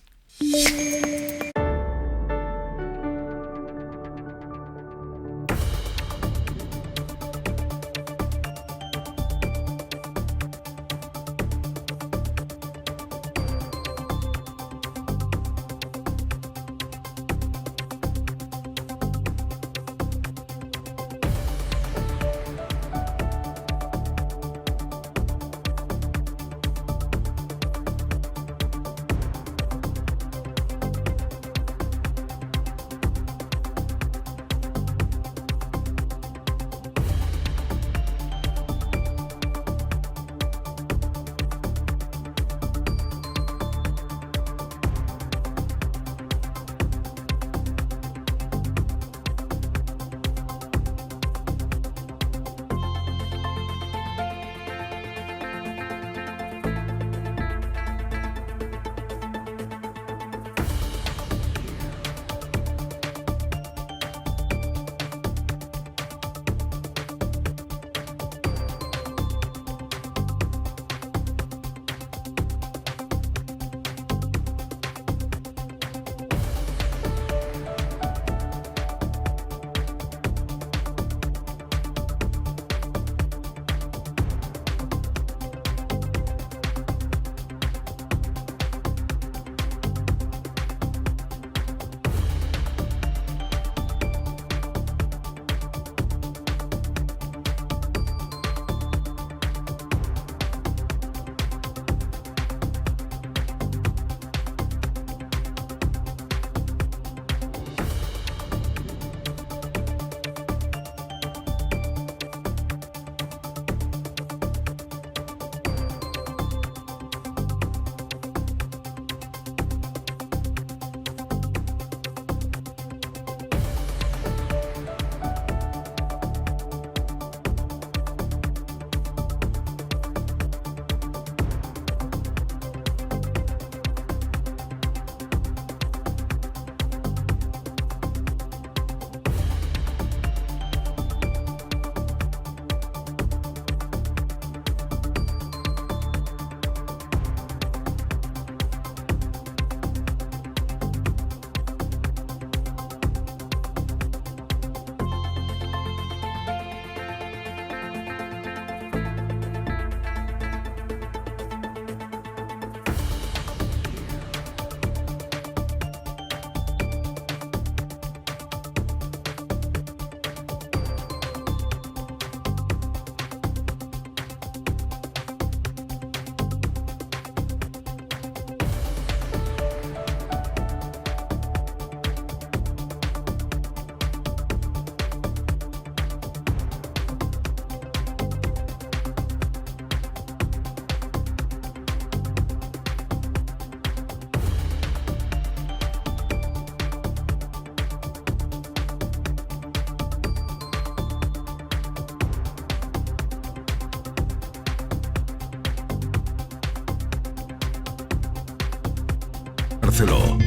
Barceló.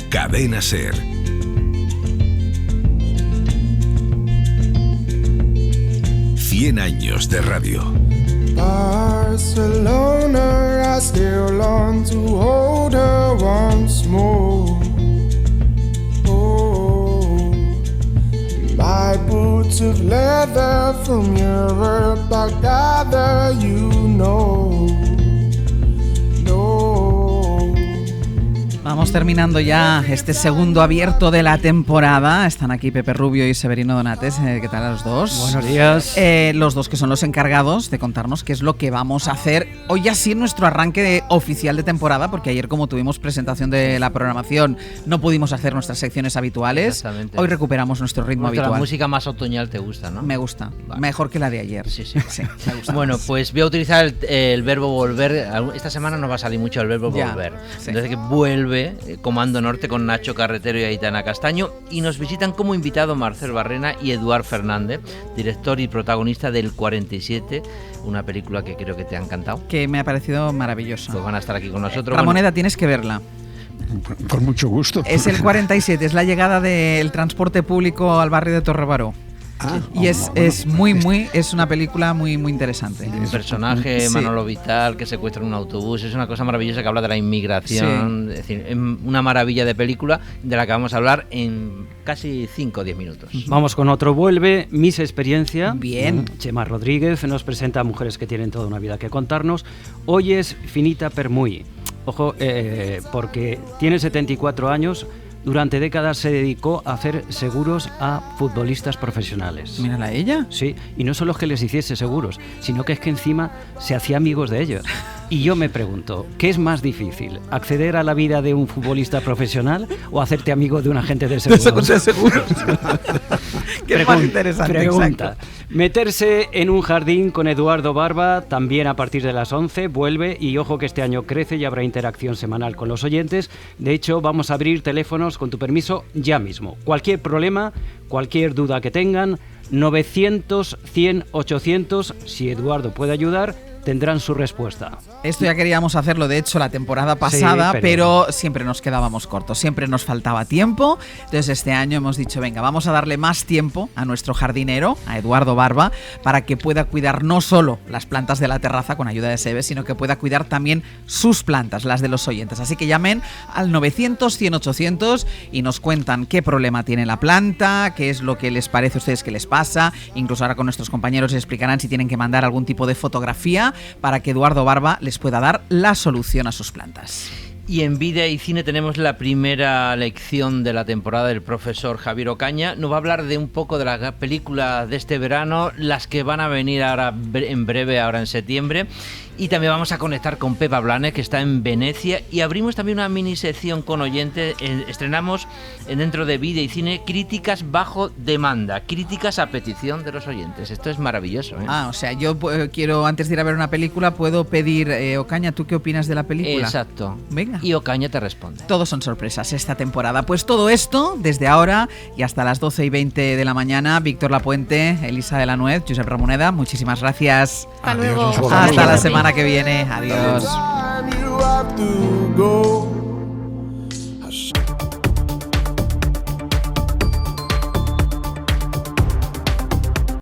Cadena SER. Cien años de radio. Barcelona, I still long to hold her once more. Oh, my boots of leather from Europe, I gather you know. Vamos terminando ya este segundo abierto de la temporada. Están aquí Pepe Rubio y Severino Donates. ¿Qué tal a los dos? Buenos días. Los dos que son los encargados de contarnos qué es lo que vamos a hacer hoy ya sí en nuestro arranque oficial de temporada, porque ayer como tuvimos presentación de la programación no pudimos hacer nuestras secciones habituales. Exactamente. Hoy recuperamos nuestro ritmo habitual. La música más otoñal te gusta, ¿no? Me gusta. Vale. Mejor que la de ayer. Sí. Me gusta Bueno, más. pues voy a utilizar el verbo volver. Esta semana nos va a salir mucho el verbo Ya, volver. sí. Entonces que vuelve Comando Norte con Nacho Carretero y Aitana Castaño, y nos visitan como invitado Marcel Barrena y Eduard Fernández, director y protagonista del 47, una película que creo que te ha encantado. Que me ha parecido maravillosa. Pues van a estar aquí con nosotros. Ramoneda, tienes que verla. Con mucho gusto. Es el 47, es la llegada del transporte público al barrio de Torrebaró. Y es una película muy interesante. Un personaje, Sí. Manolo Vital, que secuestra un autobús, es una cosa maravillosa que habla de la inmigración, es decir, es una maravilla de película de la que vamos a hablar en casi 5 o 10 minutos. Vamos con otro vuelve, Mis Experiencia. Bien. Chema Rodríguez nos presenta a mujeres que tienen toda una vida que contarnos. Hoy es Finita Permuy. Ojo, porque tiene 74 años. Durante décadas se dedicó a hacer seguros a futbolistas profesionales. Mírala ella. Sí, y no solo es que les hiciese seguros, sino que es que encima se hacía amigos de ellos. Y yo me pregunto, ¿qué es más difícil? ¿Acceder a la vida de un futbolista profesional o hacerte amigo de un agente de seguros? De seguros. Qué más interesante. Pregunta. Exacto. Meterse en un jardín con Eduardo Barba, también a partir de las 11, vuelve, y ojo que este año crece y habrá interacción semanal con los oyentes. De hecho, vamos a abrir teléfonos, con tu permiso, ya mismo. Cualquier problema, cualquier duda que tengan, 900 100 800, si Eduardo puede ayudar, tendrán su respuesta. Esto ya queríamos hacerlo, de hecho, la temporada pasada, Sí, pero siempre nos quedábamos cortos, siempre nos faltaba tiempo. Entonces este año hemos dicho, venga, vamos a darle más tiempo a nuestro jardinero, a Eduardo Barba, para que pueda cuidar no solo las plantas de la terraza con ayuda de Sebe, sino que pueda cuidar también sus plantas, las de los oyentes. Así que llamen al 900 100 800 y nos cuentan qué problema tiene la planta, qué es lo que les parece a ustedes que les pasa. Incluso ahora con nuestros compañeros les explicarán si tienen que mandar algún tipo de fotografía para que Eduardo Barba les pueda dar la solución a sus plantas. Y en Vida y Cine tenemos la primera lección de la temporada del profesor Javier Ocaña. Nos va a hablar de un poco de las películas de este verano, las que van a venir ahora en breve, ahora en septiembre. Y también vamos a conectar con Pepa Blanes, que está en Venecia, y abrimos también una mini sección con oyentes. Estrenamos dentro de Vida y Cine críticas bajo demanda, críticas a petición de los oyentes. Esto es maravilloso, ¿eh? O sea, yo quiero, antes de ir a ver una película, puedo pedir, Ocaña, ¿tú qué opinas de la película? Exacto. Venga. Y Ocaña te responde. Todos son sorpresas esta temporada. Pues todo esto, desde ahora y hasta las 12:20 de la mañana, Víctor Lapuente, Elisa de la Nuez, Josep Ramoneda, muchísimas gracias. Hasta luego. Hasta la semana que viene. Adiós. You have to go.